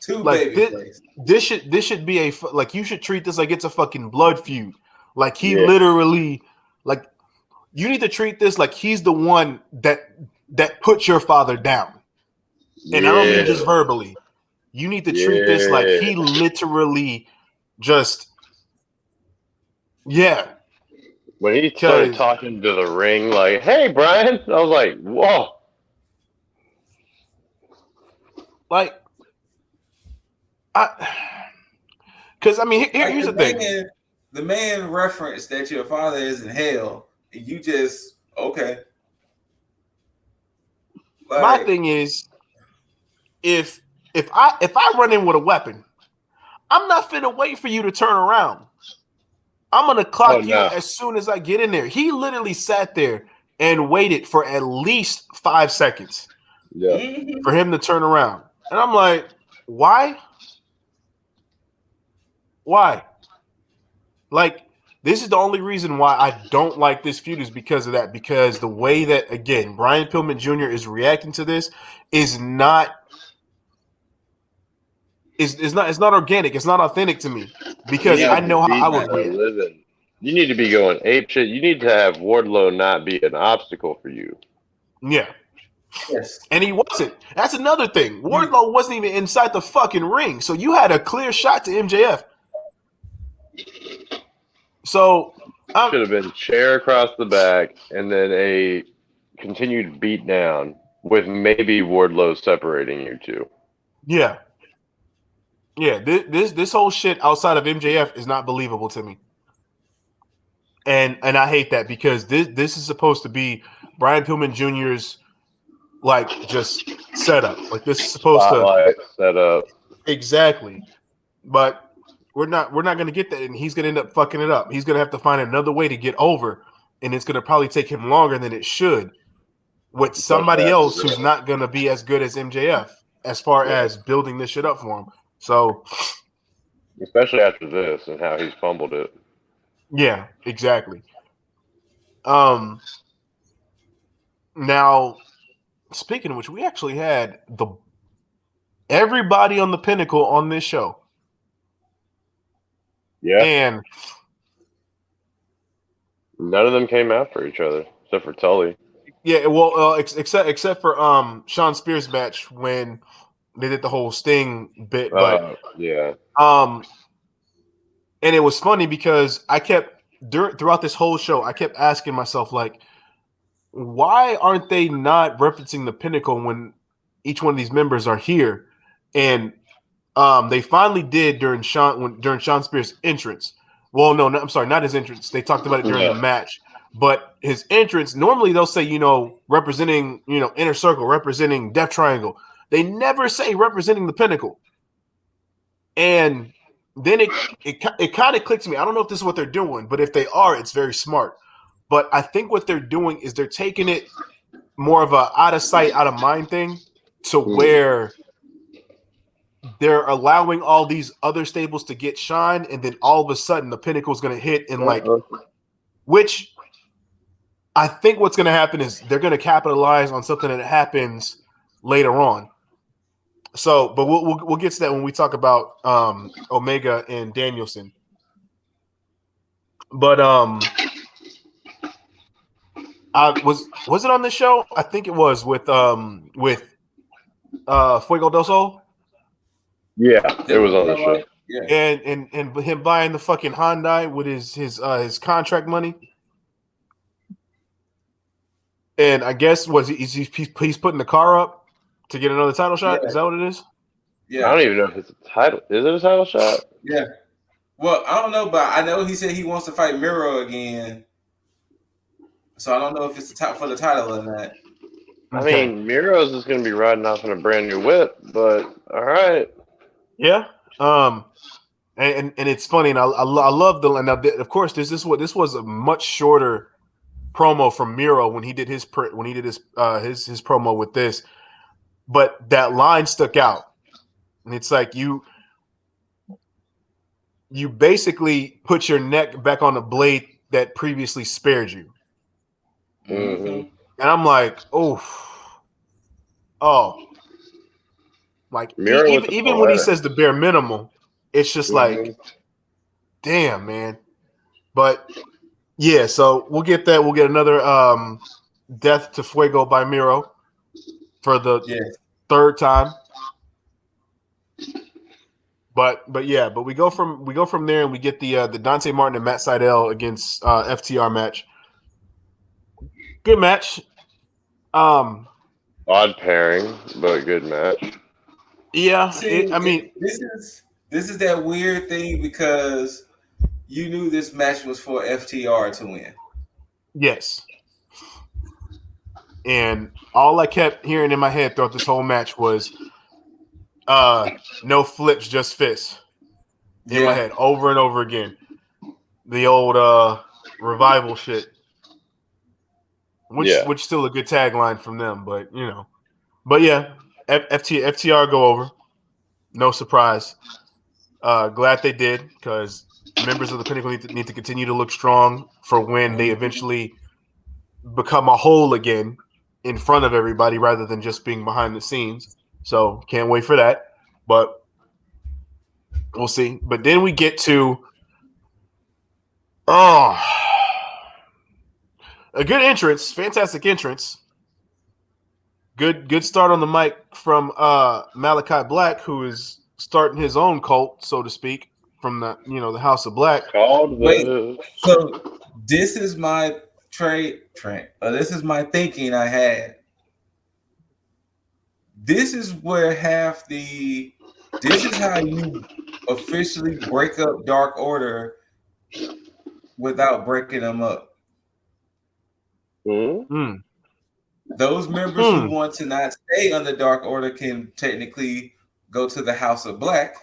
Too babyface. This should be like you should treat this like it's a fucking blood feud. Like he literally, like you need to treat this like he's the one that put your father down. And I don't mean just verbally. You need to treat this like he literally just, When he started talking to the ring, like, "Hey, Brian," I was like, "Whoa!" Like, because I mean, here's the thing. The man referenced that your father is in hell, and you just okay. Like, my thing is, if I run in with a weapon, I'm not finna wait for you to turn around. I'm gonna clock you as soon as I get in there. He literally sat there and waited for at least 5 seconds for him to turn around. And I'm like, why? Why? Like, this is the only reason why I don't like this feud is because of that. Because the way that, again, Brian Pillman Jr. is reacting to this is not it's not organic. It's not authentic to me because I know how I would react. You need to be going ape shit. You need to have Wardlow not be an obstacle for you. Yeah. Yes. And he wasn't. That's another thing. Wardlow wasn't even inside the fucking ring. So you had a clear shot to MJF. So should have been chair across the back and then a continued beat down with maybe Wardlow separating you two. Yeah. Yeah, this whole shit outside of MJF is not believable to me. And I hate that because this is supposed to be Brian Pillman Jr.'s like just setup. Like this is supposed to set up. Exactly. But we're not gonna get that, and he's gonna end up fucking it up. He's gonna have to find another way to get over, and it's gonna probably take him longer than it should with somebody else who's not gonna be as good as MJF as far as building this shit up for him. So especially after this and how he's fumbled it. Yeah, exactly. Now, speaking of which, we actually had everybody on the Pinnacle on this show. Yeah. And None of them came after each other except for Tully. Yeah, well, except for Sean Spears match when they did the whole Sting bit, but yeah. And it was funny because I kept throughout this whole show, I kept asking myself like, why aren't they not referencing the Pinnacle when each one of these members are here? And they finally did during Sean Spears' entrance. Well, no, I'm sorry, not his entrance. They talked about it during the match, but his entrance. Normally, they'll say, representing, Inner Circle, representing Death Triangle. They never say representing the Pinnacle. And then it kind of clicks to me. I don't know if this is what they're doing, but if they are, it's very smart. But I think what they're doing is they're taking it more of a out of sight, out of mind thing to where they're allowing all these other stables to get shine, and then all of a sudden the Pinnacle is going to hit and which I think what's going to happen is they're going to capitalize on something that happens later on. So, but we'll get to that when we talk about Omega and Danielson. But was it on the show? I think it was with Fuego del Sol. Yeah, it was on the show. Yeah. And him buying the fucking Hyundai with his contract money. And I guess he's putting the car up to get another title shot. Yeah. Is that what it is? Yeah. I don't even know if it's a title. Is it a title shot? Yeah. Well, I don't know, but I know he said he wants to fight Miro again. So I don't know if it's for the title or not. I mean, Miro's is going to be riding off in a brand new whip, but all right. Yeah. And it's funny, and I love and of course this was a much shorter promo from Miro when he did his promo with this, but that line stuck out, and it's like you basically put your neck back on the blade that previously spared you. Mm-hmm. And I'm like, oh, like even when he says the bare minimum, it's just like, damn, man. But yeah, so we'll get that. We'll get another death to Fuego by Miro for the third time. But we go from there and we get the Dante Martin and Matt Sydal against FTR match. Good match. Odd pairing, but good match. Yeah, this is that weird thing because you knew this match was for FTR to win. Yes. And all I kept hearing in my head throughout this whole match was no flips, just fists. In my head, over and over again. The old revival shit. Which still a good tagline from them, but But yeah, FTR go over. No surprise. Glad they did, because members of the Pinnacle need to continue to look strong for when they eventually become a whole again in front of everybody rather than just being behind the scenes. So can't wait for that. But we'll see. But then we get to a good entrance, fantastic entrance. Good start on the mic from Malachi Black, who is starting his own cult, so to speak, from the the House of Black. So this is my this is my thinking I had. This is this is how you officially break up Dark Order without breaking them up. Mm-hmm. Those members who want to not stay under Dark Order can technically go to the House of Black,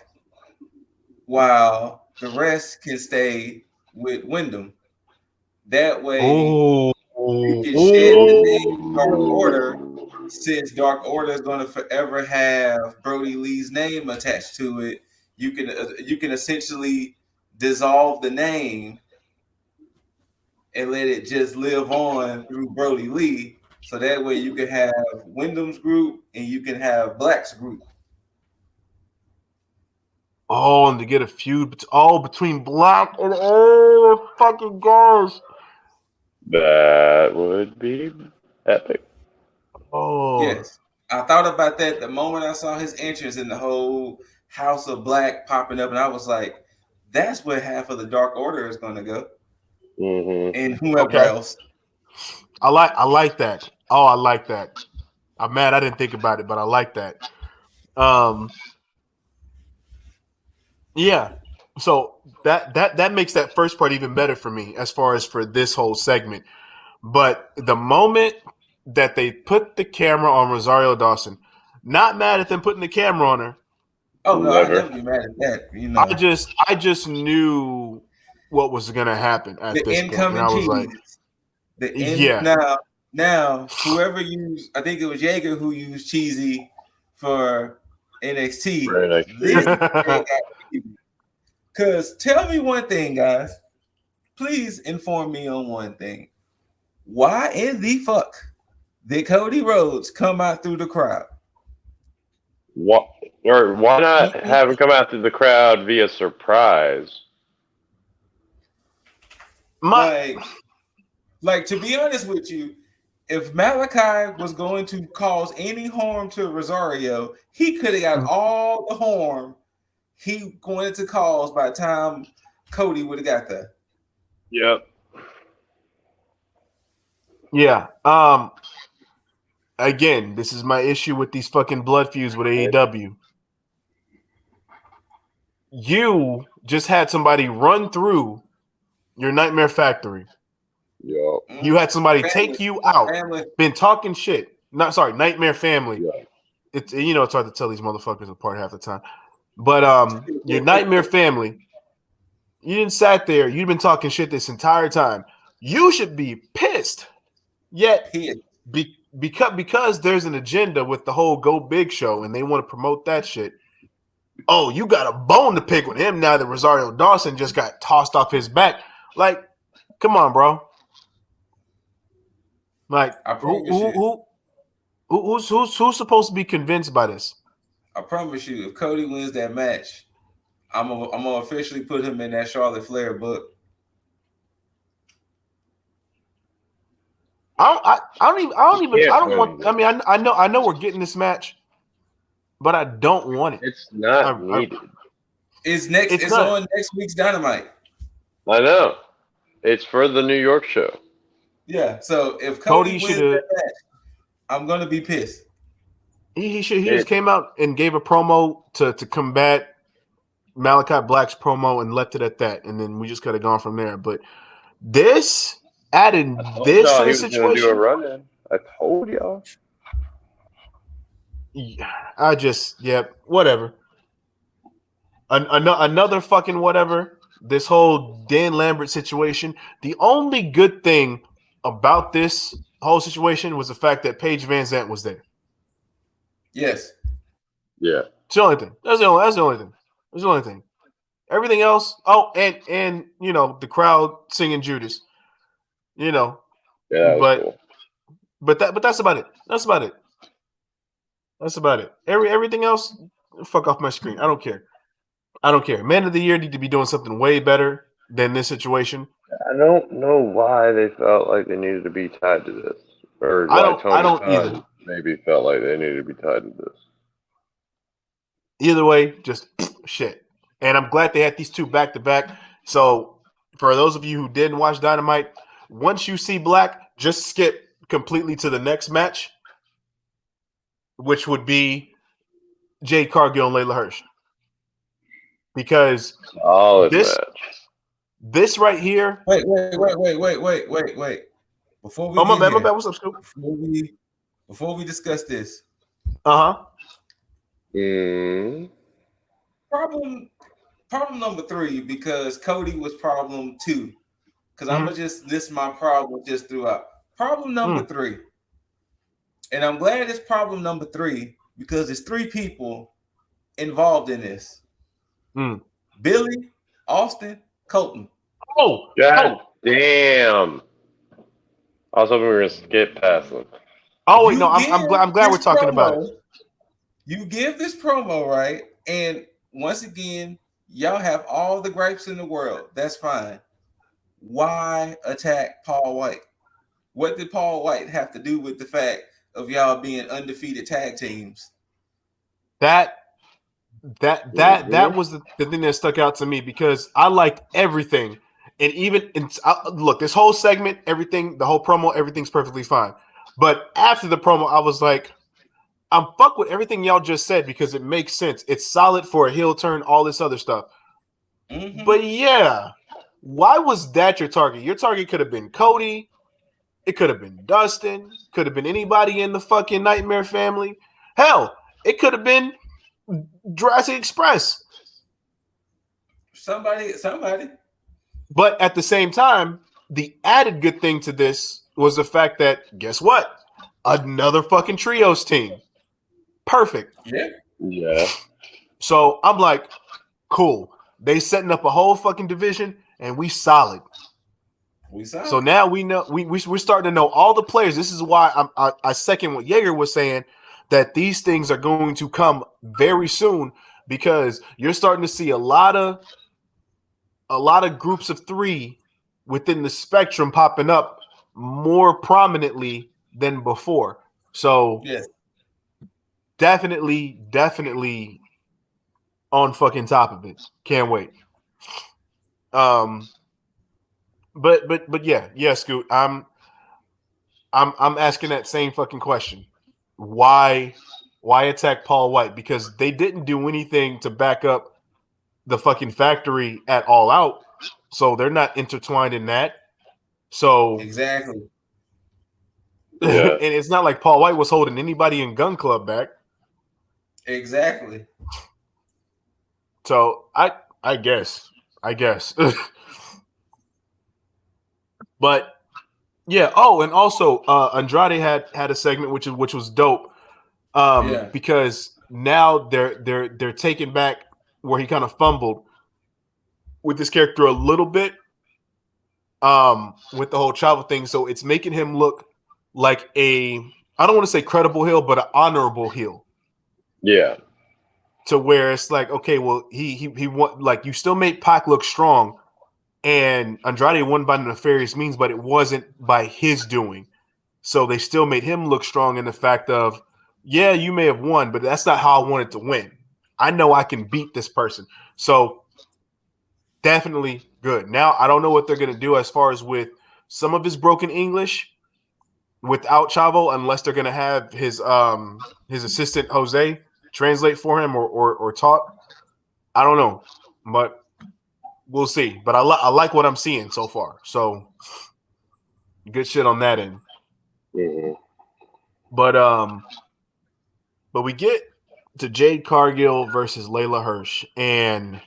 while the rest can stay with Wyndham. That way, you can shed the name Dark Order, since Dark Order is going to forever have Brody Lee's name attached to it. You can essentially dissolve the name and let it just live on through Brody Lee. So that way you can have Wyndham's group and you can have Black's group. Oh, and to get a feud between Black and fucking guys. That would be epic. Oh, Yes. I thought about that the moment I saw his entrance and the whole House of Black popping up, and I was like, that's where half of the Dark Order is going to go, and whoever okay. else. I like that. Oh, I like that. I'm mad I didn't think about it, but I like that. Yeah. So that makes that first part even better for me as far as for this whole segment. But the moment that they put the camera on Rosario Dawson, not mad at them putting the camera on her. Oh no, I'd Never. never be mad at that. You know, I just knew what was gonna happen at the this point, and incoming I was like, cheese. The in yeah. now whoever used, I think it was Jaeger who used cheesy for NXT. For This NXT. thing got because tell me one thing, guys. Please inform me on one thing. Why in the fuck did Cody Rhodes come out through the crowd? What? Or why not He- have him come out to the crowd via surprise? My like to be honest with you, if Malachi was going to cause any harm to Rosario, he could have got all the harm he wanted to cause by the time Cody would have got there. Yep. yeah. Again, this is my issue with these fucking blood feuds with AEW. You just had somebody run through your Nightmare Factory. Yep. You had somebody Family. take you out, Family. been talking shit. Not sorry, Nightmare Family. Yeah. It's it's hard to tell these motherfuckers apart half the time. But your Nightmare Family, you didn't sat there. You've been talking shit this entire time. You should be pissed. Yet because there's an agenda with the whole Go Big show and they want to promote that shit. Oh, you got a bone to pick with him now that Rosario Dawson just got tossed off his back. Like, come on, bro. Like, I promise you. who's supposed to be convinced by this? I promise you, if Cody wins that match, I'm gonna officially put him in that Charlotte Flair book. I don't want. I mean, I know we're getting this match, but I don't want it. It's not needed. It's on next week's Dynamite. I know. It's for the New York show. Yeah. So if Cody wins that match, I'm gonna be pissed. He just came out and gave a promo to combat Malachi Black's promo and left it at that, and then we just could have gone from there. But this adding this to the situation, do a run in. I told y'all. Whatever. Another fucking whatever. This whole Dan Lambert situation. The only good thing about this whole situation was the fact that Paige Van Zandt was there. Yes. Yeah. It's the only thing. That's the only thing. That's the only thing. Everything else. Oh, and the crowd singing Judas. Yeah, that was cool. But that's about it. That's about it. That's about it. Everything else, fuck off my screen. I don't care. Man of the Year need to be doing something way better than this situation. I don't know why they felt like they needed to be tied to this, or I why Tony don't Khan either. maybe felt like they needed to be tied to this. Either way, just shit. And I'm glad they had these two back to back. So for those of you who didn't watch Dynamite, once you see Black, just skip completely to the next match, which would be Jade Cargill and Layla Hirsch. Because this right here. Wait. Before we my bad. What's up, Scoop? Before we discuss this. Problem number 3, because Cody was problem 2. Because I'm gonna just list my problem just throughout. Problem number 3. And I'm glad it's problem number 3 because there's 3 people involved in this. Billy, Austin, Colton. Oh, God damn! I was hoping we were gonna skip past them. Oh wait, no, I'm glad we're talking about it. You give this promo, right? And once again, y'all have all the gripes in the world. That's fine. Why attack Paul White? What did Paul White have to do with the fact of y'all being undefeated tag teams? That was the thing that stuck out to me because I liked everything. And even look, this whole segment, everything, the whole promo, everything's perfectly fine. But after the promo, I was like, I'm fuck with everything y'all just said because it makes sense. It's solid for a heel turn, all this other stuff. Mm-hmm. But yeah, why was that your target? Your target could have been Cody. It could have been Dustin. Could have been anybody in the fucking Nightmare family. Hell, it could have been Jurassic Express. Somebody. But at the same time, the added good thing to this was the fact that, guess what? Another fucking trios team. Perfect. Yeah. So I'm like, cool. They setting up a whole fucking division, and we solid. So now we know we're starting to know all the players. This is why I second what Jaeger was saying, that these things are going to come very soon because you're starting to see a lot of groups of three within the spectrum popping up more prominently than before. So definitely on fucking top of it. Can't wait. But yeah, Scoot. I'm asking that same fucking question. Why attack Paul White? Because they didn't do anything to back up the fucking factory at All Out, so they're not intertwined in that. So exactly. Yeah. And it's not like Paul White was holding anybody in Gun Club back. Exactly. So I guess. But yeah. Oh, and also Andrade had a segment which was dope. Because now they're taking back where he kind of fumbled with this character a little bit. With the whole travel thing, so it's making him look like I don't want to say credible heel, but an honorable heel. Yeah. To where it's like, okay, well, he won, like you still made Pac look strong, and Andrade won by nefarious means, but it wasn't by his doing. So they still made him look strong in the fact of, yeah, you may have won, but that's not how I wanted to win. I know I can beat this person. So definitely good. Now I don't know what they're gonna do as far as with some of his broken English without Chavo, unless they're gonna have his assistant Jose translate for him or talk. I don't know, but we'll see. But I like what I'm seeing so far. So good shit on that end. Mm-hmm. But we get to Jade Cargill versus Layla Hirsch, and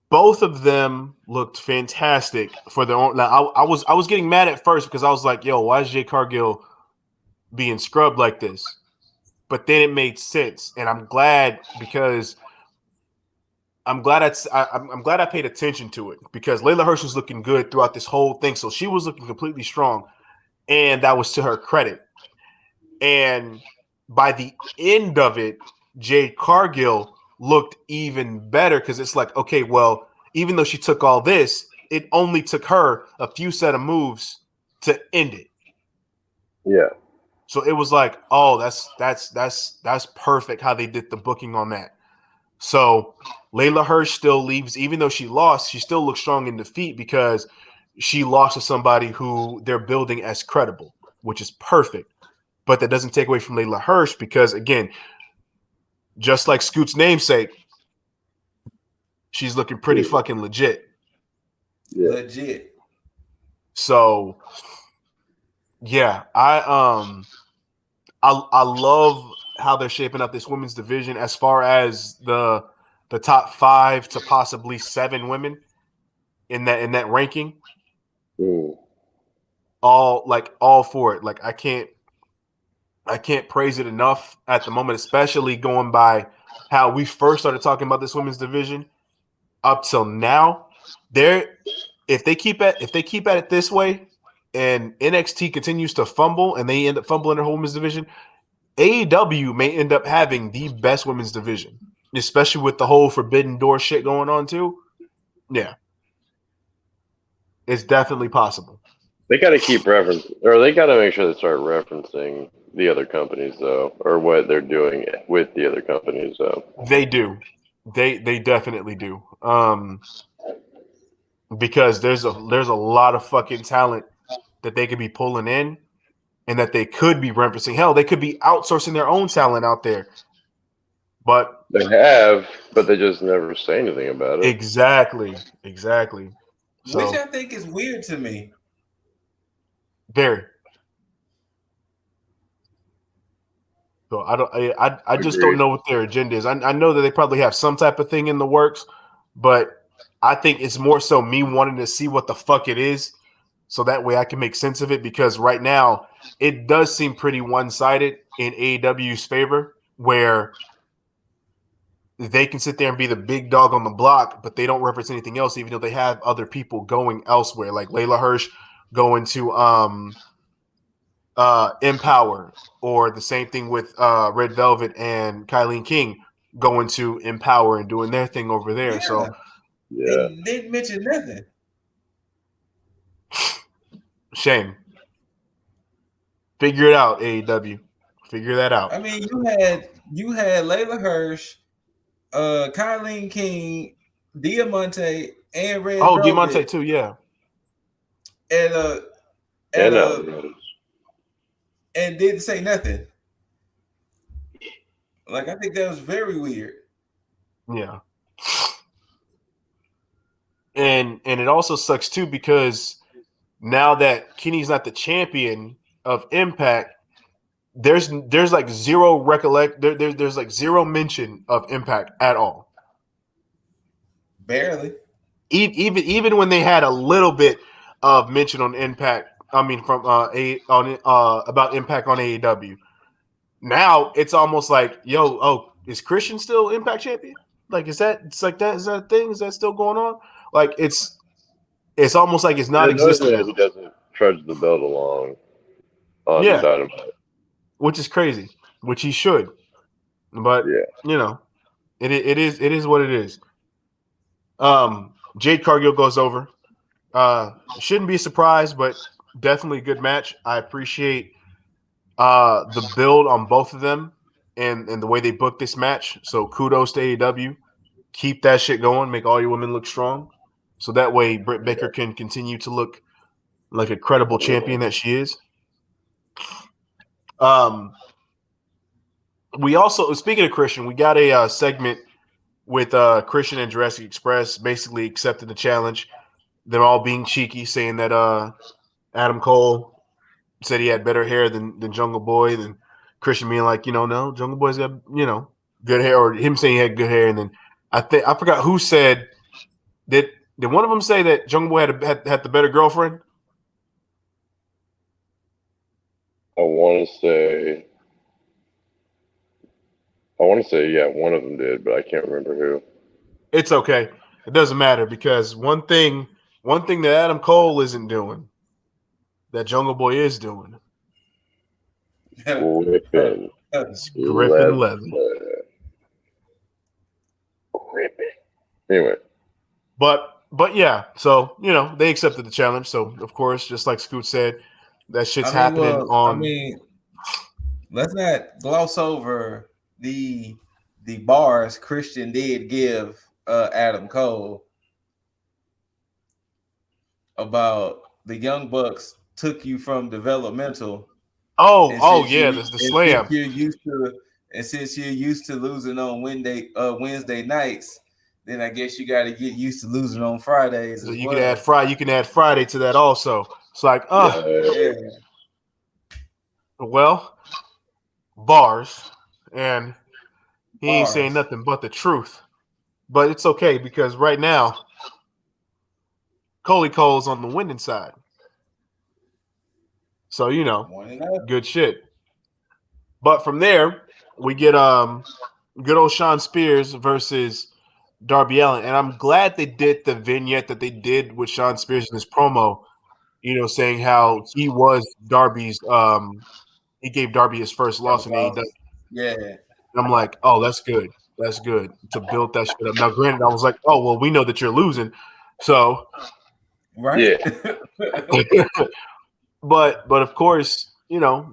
both of them looked fantastic for their own. Now, I was getting mad at first because I was like, "Yo, why is Jade Cargill being scrubbed like this?" But then it made sense, and I'm glad because I'm glad I paid attention to it because Layla Hirsch was looking good throughout this whole thing, so she was looking completely strong, and that was to her credit. And by the end of it, Jade Cargill looked even better because it's like, okay, well, even though she took all this, it only took her a few set of moves to end it. Yeah. So it was like, oh, that's perfect how they did the booking on that. So Layla Hirsch still leaves, even though she lost, she still looks strong in defeat because she lost to somebody who they're building as credible, which is perfect. But that doesn't take away from Layla Hirsch because, again, just like Scoot's namesake, she's looking pretty fucking legit. Yeah. Legit. So, yeah, I love how they're shaping up this women's division as far as the top 5 to possibly 7 women in that ranking. Mm. All for it. Like I can't praise it enough at the moment, especially going by how we first started talking about this women's division up till now. If they keep at it this way, and NXT continues to fumble, and they end up fumbling their whole women's division, AEW may end up having the best women's division, especially with the whole Forbidden Door shit going on too. Yeah. It's definitely possible. They got to keep reference, or they got to make sure they start referencing the other companies, though, or what they're doing with the other companies, though. They do. They definitely do. Because there's a lot of fucking talent that they could be pulling in and that they could be referencing. Hell, they could be outsourcing their own talent out there. But they have, but they just never say anything about it. Exactly. So, which I think is weird to me. Very. So I just don't know what their agenda is. I know that they probably have some type of thing in the works, but I think it's more so me wanting to see what the fuck it is, so that way I can make sense of it. Because right now it does seem pretty one-sided in AEW's favor, where they can sit there and be the big dog on the block, but they don't reference anything else, even though they have other people going elsewhere, like Layla Hirsch going to Empower, or the same thing with Red Velvet and Kylie King going to Empower and doing their thing over there. Yeah. So they didn't mention nothing. Shame. Figure it out, AEW. Figure that out. I mean, you had Layla Hirsch, Kylie King, Diamante, and Red Velvet. Diamante too, yeah. And didn't say nothing. Like, I think that was very weird. Yeah. And it also sucks too, because now that Kenny's not the champion of Impact, there's like zero there's like zero mention of Impact at all. Barely. Even when they had a little bit of mention on Impact, I mean from about Impact on AEW. Now it's almost like, is Christian still Impact champion? Like, is that a thing? Is that still going on? Like, it's almost like it's not existent. He doesn't trudge the belt along on Dynamite, which is crazy. Which he should, but it is what it is. Jade Cargill goes over. Shouldn't be a surprise, but definitely a good match. I appreciate the build on both of them and the way they booked this match. So kudos to AEW. Keep that shit going. Make all your women look strong. So that way Britt Baker can continue to look like a credible champion that she is. We also, speaking of Christian, we got a segment with Christian and Jurassic Express basically accepted the challenge. They're all being cheeky, saying that Adam Cole said he had better hair than Jungle Boy. Then Christian being like, no, Jungle Boy's got, good hair, or him saying he had good hair. And then I forgot who said that. Did one of them say that Jungle Boy had the better girlfriend? I want to say, yeah, one of them did, but I can't remember who. It's okay. It doesn't matter, because one thing that Adam Cole isn't doing, that Jungle Boy is doing. Gripping leather. Gripping. Anyway. But yeah, so they accepted the challenge. So of course, just like Scoot said, that shit's happening on. I mean, let's not gloss over the bars Christian did give Adam Cole about the Young Bucks took you from developmental. The slam. Since you're used to losing on Wednesday nights, then I guess you got to get used to losing on Fridays. So you can add Friday to that also. It's like, well, bars, and he ain't saying nothing but the truth. But it's okay, because right now, Coley Cole's on the winning side. So good shit. But from there, we get good old Sean Spears versus Darby Allin, and I'm glad they did the vignette that they did with Sean Spears in this promo, saying how he was Darby's he gave Darby his first loss in AEW. Yeah. And I'm like, oh, that's good. That's good to build that shit up. Now, granted, I was like, oh, well, we know that you're losing. So Right. Yeah. but of course,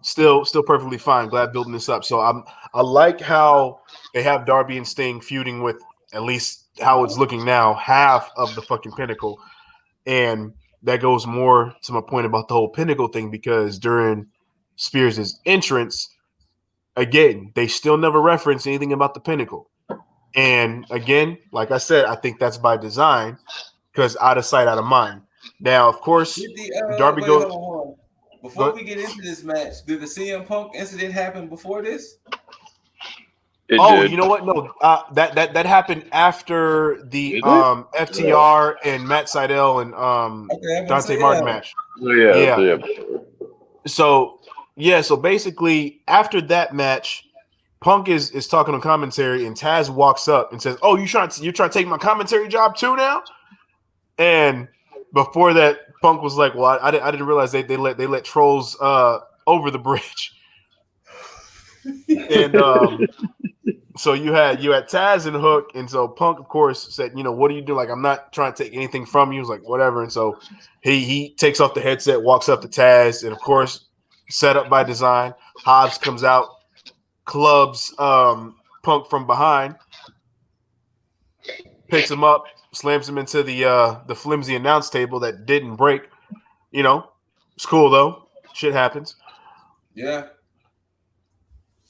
still perfectly fine. Glad building this up. So I like how they have Darby and Sting feuding with, at least how it's looking now, half of the fucking Pinnacle. And that goes more to my point about the whole Pinnacle thing, because during Spears' entrance, again, they still never reference anything about the Pinnacle. And again, like I said, I think that's by design, because out of sight, out of mind. Now, of course, Darby Wait, goes. hold on. Go Before we get into this match, did the CM Punk incident happen before this? It Oh, did. you know what? No, that happened after the Did it? FTR and Matt Sydal and Okay, I'm gonna Dante say Martin match. Oh, yeah. Yeah. Yeah. So so basically after that match, Punk is talking on commentary, and Taz walks up and says, "Oh, you're trying to take my commentary job too now?" And before that, Punk was like, "Well, I didn't realize they let trolls over the bridge." And so you had Taz and Hook, and so Punk, of course, said, "What do you do? Like, I'm not trying to take anything from you." He was like, "Whatever." And so he takes off the headset, walks up to Taz, and of course, set up by design. Hobbs comes out, clubs Punk from behind, picks him up, slams him into the flimsy announce table that didn't break. It's cool though. Shit happens. Yeah.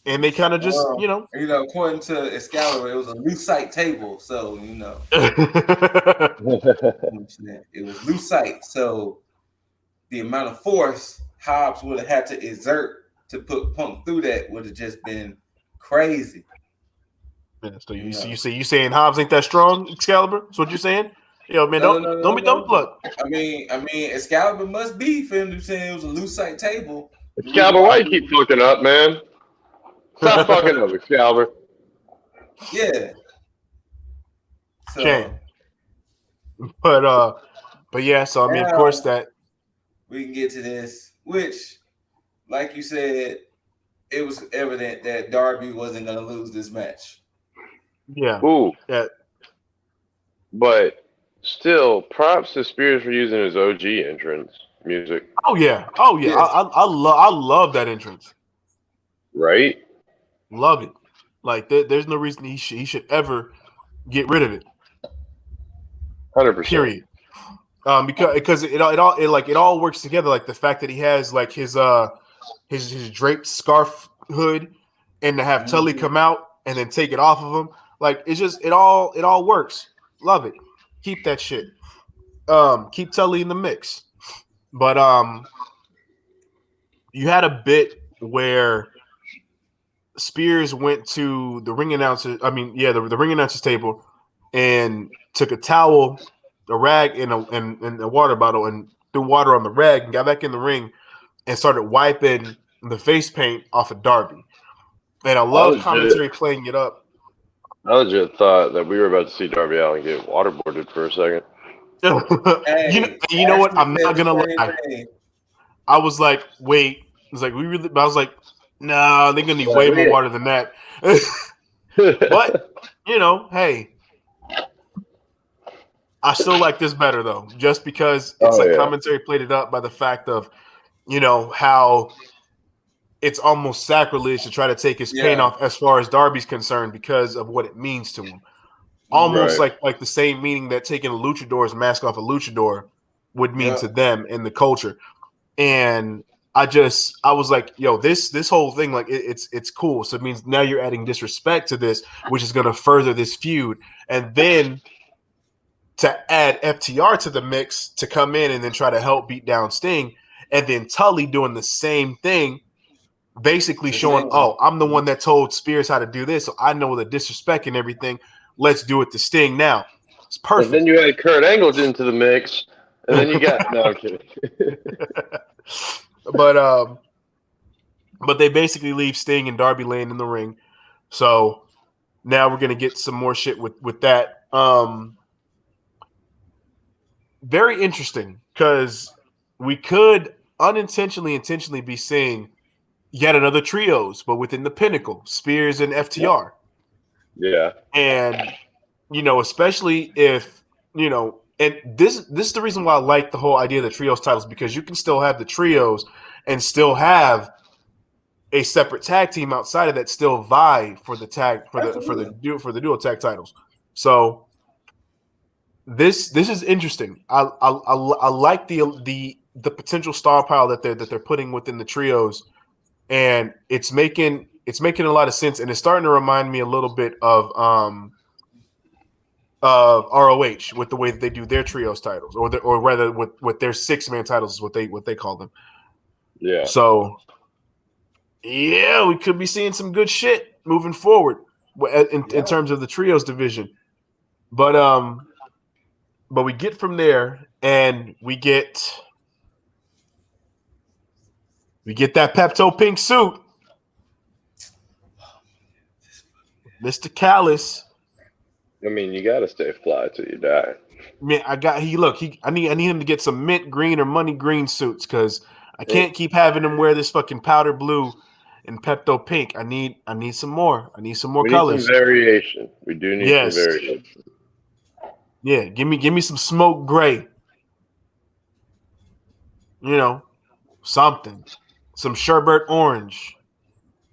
And they kind of just, According to Excalibur, it was a lucite table, so it was lucite. So the amount of force Hobbs would have had to exert to put Punk through that would have just been crazy. Yeah, so you saying Hobbs ain't that strong, Excalibur? That's what you're saying? Man, don't be dumb plug. I mean, Excalibur must be for him to say it was a lucite table. Excalibur, why you keep fucking up, man? Stop fucking up, Excalibur. Yeah. So, Shame. But yeah, so I mean, of course that we can get to this, which, like you said, it was evident that Darby wasn't going to lose this match. Yeah. Ooh. Yeah. But still, props to Spears for using his OG entrance music. Oh yeah. Yes. I love that entrance. Right? Love it. Like there's no reason he should ever get rid of it. 100%. Period. Because it all works together. Like the fact that he has like his draped scarf hood, and to have Tully come out and then take it off of him. Like it's just it all works. Love it. Keep that shit. Keep Tully in the mix. But you had a bit where Spears went to the ring announcer. I mean, yeah, the ring announcer's table, and took a towel, a rag, and a water bottle, and threw water on the rag, and got back in the ring, and started wiping the face paint off of Darby. And I love commentary playing it up. I legit thought that we were about to see Darby Allin get waterboarded for a second. Hey, you know what? I'm not gonna lie. I was like, wait. I was like, we really. I was like, nah, they're gonna need way more water than that. But hey, I still like this better though, just because it's commentary played it up by the fact of, how it's almost sacrilege to try to take his paint off as far as Darby's concerned because of what it means to him. Almost like the same meaning that taking a luchador's mask off a luchador would mean to them in the culture. And I was like, yo, this whole thing, like it's cool. So it means now you're adding disrespect to this, which is going to further this feud. And then to add FTR to the mix to come in and then try to help beat down Sting, and then Tully doing the same thing, basically showing, oh, I'm the one that told Spears how to do this, so I know the disrespect and everything. Let's do it to Sting now. It's perfect. And then you had Kurt Angle into the mix, and then you got no, I'm kidding. But they basically leave Sting and Darby laying in the ring. So now we're gonna get some more shit with that. Very interesting, because we could intentionally be seeing yet another trios, but within the Pinnacle, Spears and FTR. Yeah. And, especially if, And this is the reason why I like the whole idea of the trios titles, because you can still have the trios and still have a separate tag team outside of that still vie for the tag for the dual tag titles. So this is interesting. I like the potential star power that they're putting within the trios, and it's making a lot of sense, and it's starting to remind me a little bit of ROH with the way that they do their trios titles, or rather with their 6-man titles is what they call them. Yeah. So yeah, we could be seeing some good shit moving forward in terms of the trios division. But we get from there and we get that Pepto pink suit, Mr. Callis. I mean, you gotta stay fly till you die. Man, I need him to get some mint green or money green suits, because I can't keep having him wear this fucking powder blue and Pepto pink. I need some more. I need some more colors. Need some variation. We do need some variation. Yeah, give me some smoke gray. You know, something. Some sherbet orange.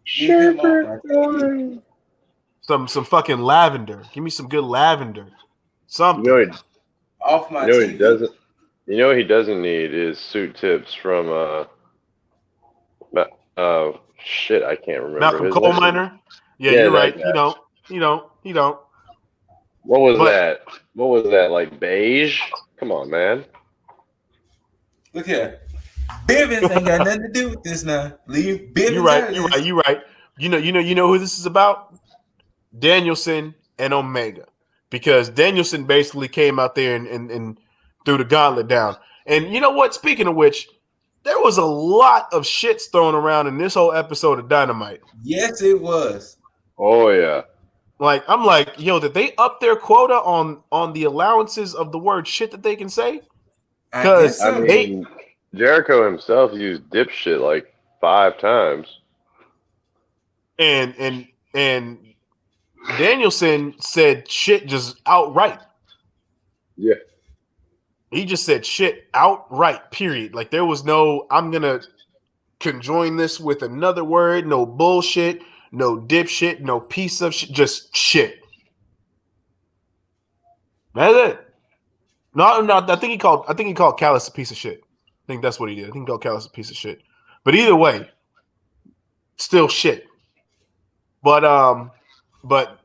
Sherbet orange. Some fucking lavender. Give me some good lavender. Something. You know, off my he doesn't. You know what he doesn't need is suit tips from shit, I can't remember. Malcolm Coal Miner. Yeah, you're right. You don't. What was that? What was that? Like beige? Come on, man. Look here. Bivens ain't got nothing to do with this now. Leave Bivens. You're right. You know who this is about? Danielson and Omega. Because Danielson basically came out there and threw the gauntlet down. And you know what? Speaking of which, there was a lot of shits thrown around in this whole episode of Dynamite. Yes, it was. Oh yeah. Like, I'm like, yo, did they up their quota on the allowances of the word shit that they can say? Because I mean, Jericho himself used dipshit like 5 times. And Danielson said shit just outright. Yeah. He just said shit outright, period. Like, there was no, I'm going to conjoin this with another word, no bullshit, no dipshit, no piece of shit, just shit. That's it. No, I think he called Callis a piece of shit. I think that's what he did. I think he called Callis a piece of shit. But either way, still shit. But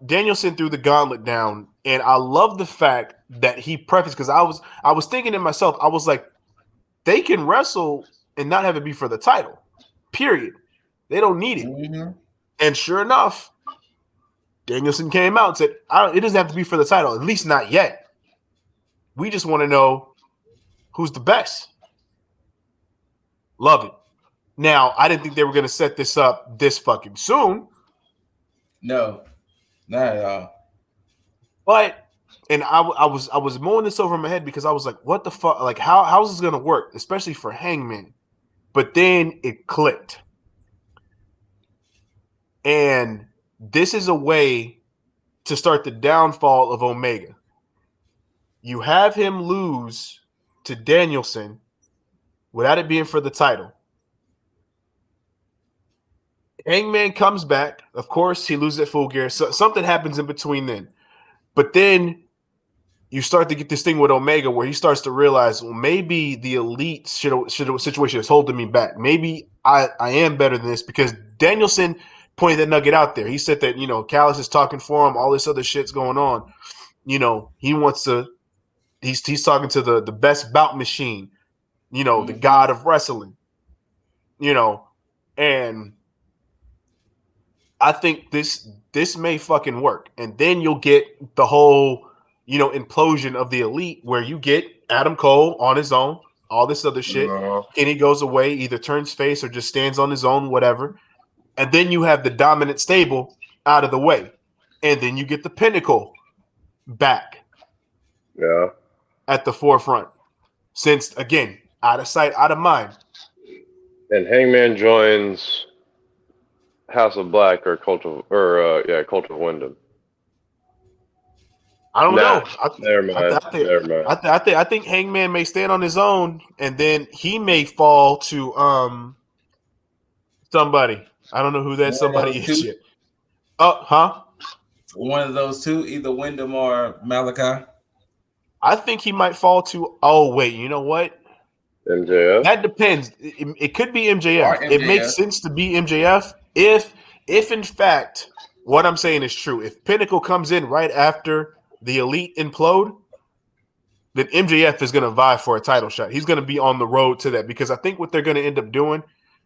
Danielson threw the gauntlet down, and I love the fact that he prefaced, because I was thinking to myself, I was like, they can wrestle and not have it be for the title. Period. They don't need it. Mm-hmm. And sure enough, Danielson came out and said, it doesn't have to be for the title, at least not yet. We just want to know who's the best. Love it. Now, I didn't think they were going to set this up this fucking soon. No, not at all. But, and I was mulling this over my head, because I was like, what the fuck? Like, how's this going to work, especially for Hangman? But then it clicked. And this is a way to start the downfall of Omega. You have him lose to Danielson without it being for the title. Hangman comes back. Of course, he loses at Full Gear. So something happens in between then. But then you start to get this thing with Omega where he starts to realize, well, maybe the elite situation is holding me back. Maybe I am better than this, because Danielson pointed that nugget out there. He said that, Callis is talking for him. All this other shit's going on. He wants to – he's talking to the best bout machine, the god of wrestling, and – I think this may fucking work. And then you'll get the whole, implosion of the elite, where you get Adam Cole on his own, all this other shit. Kenny goes away, either turns face or just stands on his own, whatever. And then you have the dominant stable out of the way. And then you get the Pinnacle back. Yeah. At the forefront. Since, again, out of sight, out of mind. And Hangman joins House of Black or Cult of Wyndham. I don't know. Never mind. I think Hangman may stand on his own, and then he may fall to somebody. I don't know who that somebody is yet. Oh, huh? One of those two, either Wyndham or Malachi. I think he might fall to. Oh wait, you know what? MJF. That depends. It could be MJF. Or MJF. It makes sense to be MJF if in fact what I'm saying is true. If Pinnacle comes in right after the Elite implode, then MJF is going to vie for a title shot. He's going to be on the road to that because I think what they're going to end up doing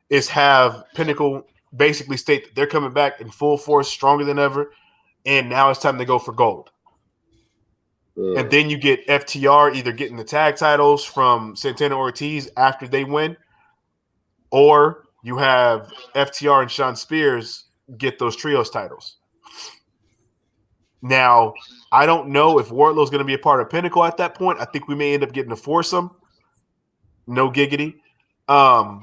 is have Pinnacle basically state that they're coming back in full force, stronger than ever, and now it's time to go for gold. And then you get FTR either getting the tag titles from Santana Ortiz after they win, or you have FTR and Shawn Spears get those trios titles. Now, I don't know if Wardlow's going to be a part of Pinnacle at that point. I think we may end up getting a foursome. No giggity. To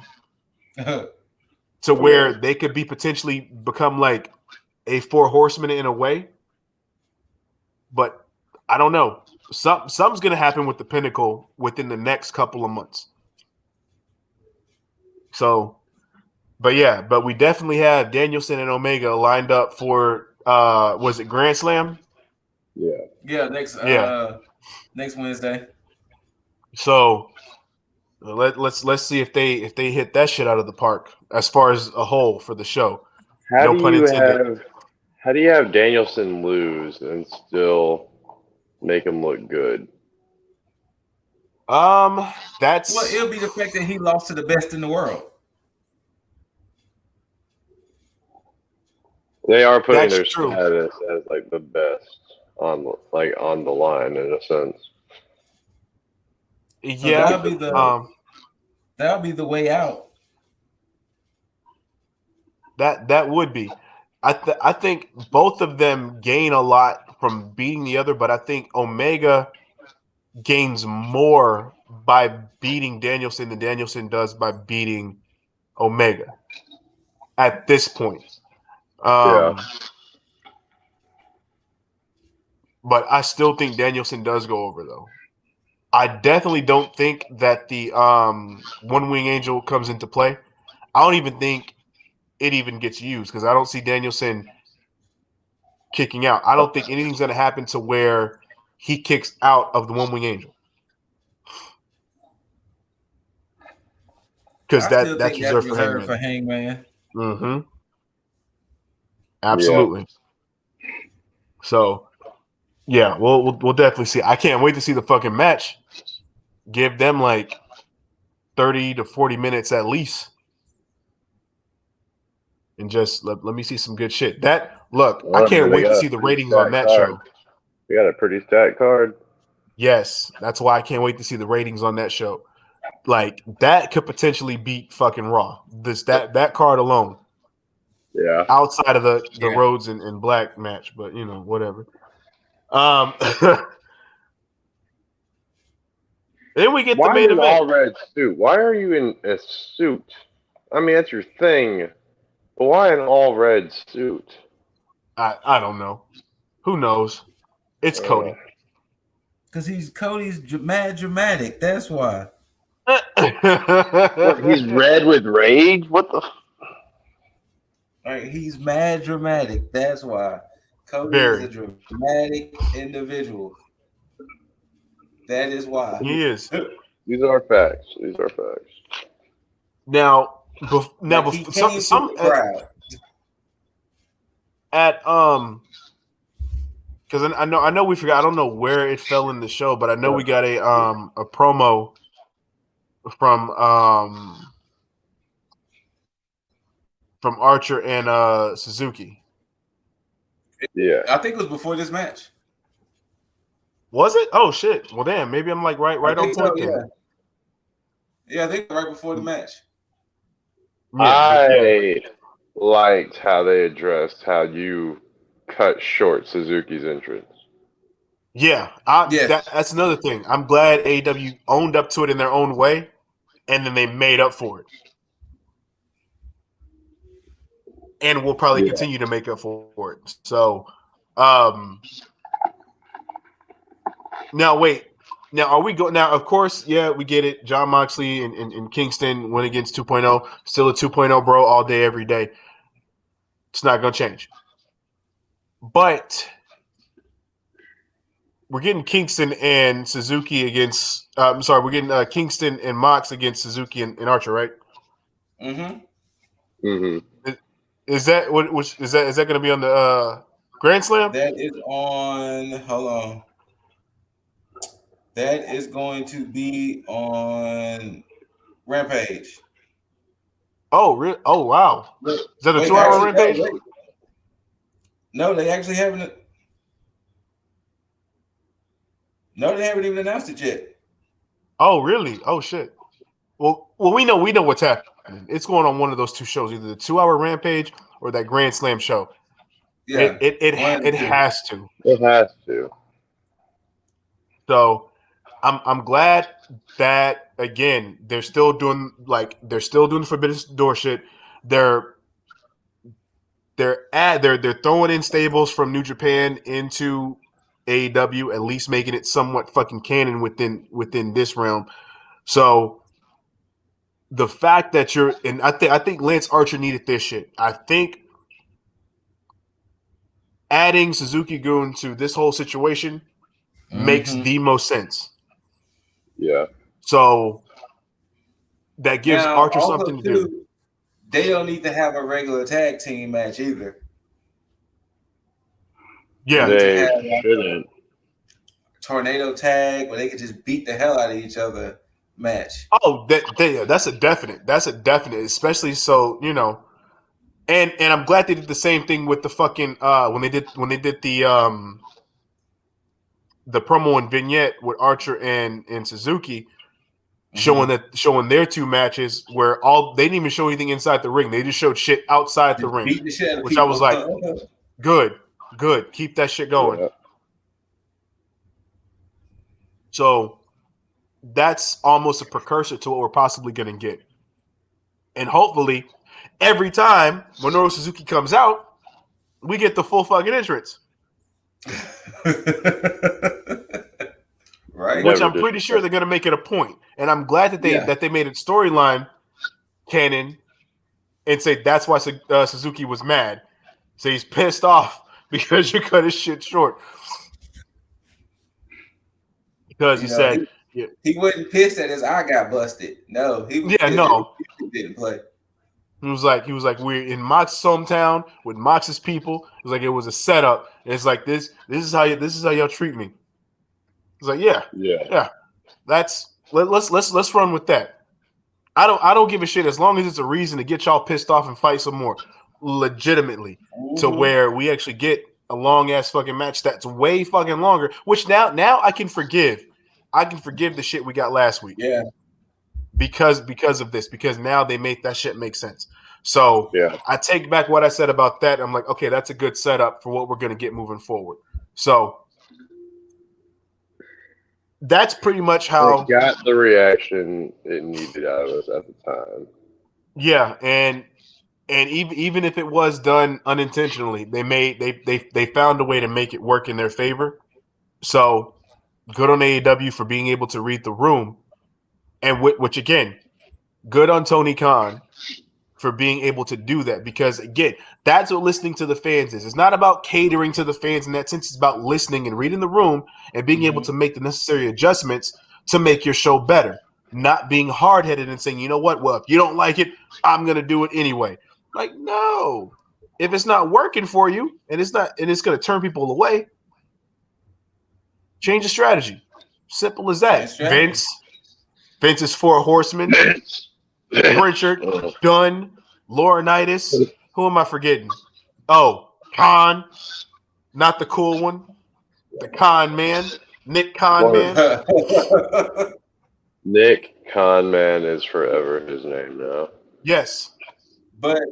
where they could be potentially become like a four horsemen in a way. But I don't know. Something's going to happen with the Pinnacle within the next couple of months. So, but we definitely have Danielson and Omega lined up for was it Grand Slam? Yeah, next Wednesday. So let's see if they hit that shit out of the park as far as a whole for the show. How do you have Danielson lose and still make him look good? It'll be the fact that he lost to the best in the world. They are putting their status as like the best on the line in a sense. Yeah, so that'll be the way out. That would be. I think both of them gain a lot from beating the other, but I think Omega gains more by beating Danielson than Danielson does by beating Omega at this point. But I still think Danielson does go over, though. I definitely don't think that the One Wing Angel comes into play. I don't even think it even gets used because I don't see Danielson kicking out. I don't think anything's going to happen to where he kicks out of the One Wing Angel. Because that's reserved for Hangman. Mm-hmm. Absolutely. Yeah. So, yeah, we'll definitely see. I can't wait to see the fucking match. Give them like 30 to 40 minutes at least. And just let me see some good shit. I can't wait to see the ratings on that show. We got a pretty stacked card. Yes, that's why I can't wait to see the ratings on that show. Like that could potentially beat fucking Raw. That card alone. Yeah. Outside of the Rhodes and Black match, but whatever. Then we get the main event. All red suit? Why are you in a suit? I mean, that's your thing. But why an all red suit? I don't know. Who knows? It's Cody. Because Cody's mad dramatic. That's why. What, he's red with rage? What the? Right, he's mad dramatic. That's why. Cody is a dramatic individual. That is why. He is. These are facts. Now some at because I know we forgot. I don't know where it fell in the show, but I know we got a promo from Archer and Suzuki. Yeah, I think it was before this match. Was it? Oh shit! Well, damn. Maybe I'm like right on point there. Yeah, I think right before the match. Yeah, I liked how they addressed how you cut short Suzuki's entrance. Yeah, that's another thing. I'm glad AEW owned up to it in their own way, and then they made up for it. And we'll probably continue to make up for it. So, Now wait. Now are we going? Now of course, yeah, we get it. John Moxley and Kingston went against 2.0. Still a 2.0 bro all day, every day. It's not going to change. But we're getting Kingston and Suzuki against. I'm sorry, we're getting Kingston and Mox against Suzuki and Archer, right? Is that what? Which is that? Is that going to be on the Grand Slam? That is on. Hold on. That is going to be on Rampage. Oh, really? Oh, wow. Is that a 2-hour Rampage? No, they actually haven't. No, they haven't even announced it yet. Oh, really? Oh, shit. Well, we know what's happening. It's going on one of those two shows, either the 2-hour Rampage or that Grand Slam show. Yeah, it has to. It has to. So, I'm glad that again they're still doing Forbidden Door shit. They're throwing in stables from New Japan into AEW, at least making it somewhat fucking canon within this realm. So the fact that I think Lance Archer needed this shit. I think adding Suzuki-gun to this whole situation makes the most sense. Yeah. So that gives Archer something to do. They don't need to have a regular tag team match either. Yeah, they shouldn't. Tornado tag where they could just beat the hell out of each other match. Oh, that's a definite. That's a definite, especially so, you know. And I'm glad they did the same thing with the fucking when they did the promo and vignette with Archer and Suzuki, showing their two matches where they didn't even show anything inside the ring. They just showed shit outside the ring, which I was like, good, keep that shit going. Yeah. So that's almost a precursor to what we're possibly going to get. And hopefully, every time Minoru Suzuki comes out, we get the full fucking entrance. Right. Which I'm pretty sure they're going to make it a point. And I'm glad that they made it storyline canon and say that's why Suzuki was mad. So he's pissed off because you cut his shit short. Because he said he wasn't pissed that his eye got busted. No, he was he didn't play. He was like we're in Mox's hometown with Mox's people. It was like it was a setup. And it's like this is how y'all treat me. It's like yeah. Let's run with that. I don't give a shit as long as it's a reason to get y'all pissed off and fight some more, legitimately, to where we actually get a long ass fucking match that's way fucking longer. Which now I can forgive. I can forgive the shit we got last week. Yeah. Because of this, because now they make that shit make sense. So I take back what I said about that. I'm like, okay, that's a good setup for what we're gonna get moving forward. So that's pretty much how it got the reaction it needed out of us at the time. Yeah, and even if it was done unintentionally, they found a way to make it work in their favor. So good on AEW for being able to read the room, and which again, good on Tony Khan for being able to do that, because again, that's what listening to the fans is. It's not about catering to the fans in that sense. It's about listening and reading the room and being able to make the necessary adjustments to make your show better. Not being hard-headed and saying, you know what, well, if you don't like it, I'm going to do it anyway. Like, no. If it's not working for you and it's going to turn people away, change the strategy. Simple as that. Vince's Four Horsemen. Pritchard, Dunn, Laurinaitis. Who am I forgetting? Oh, Khan. Not the cool one. The Con Man. Nick Con Man. Nick Con Man is forever his name now. Yes. But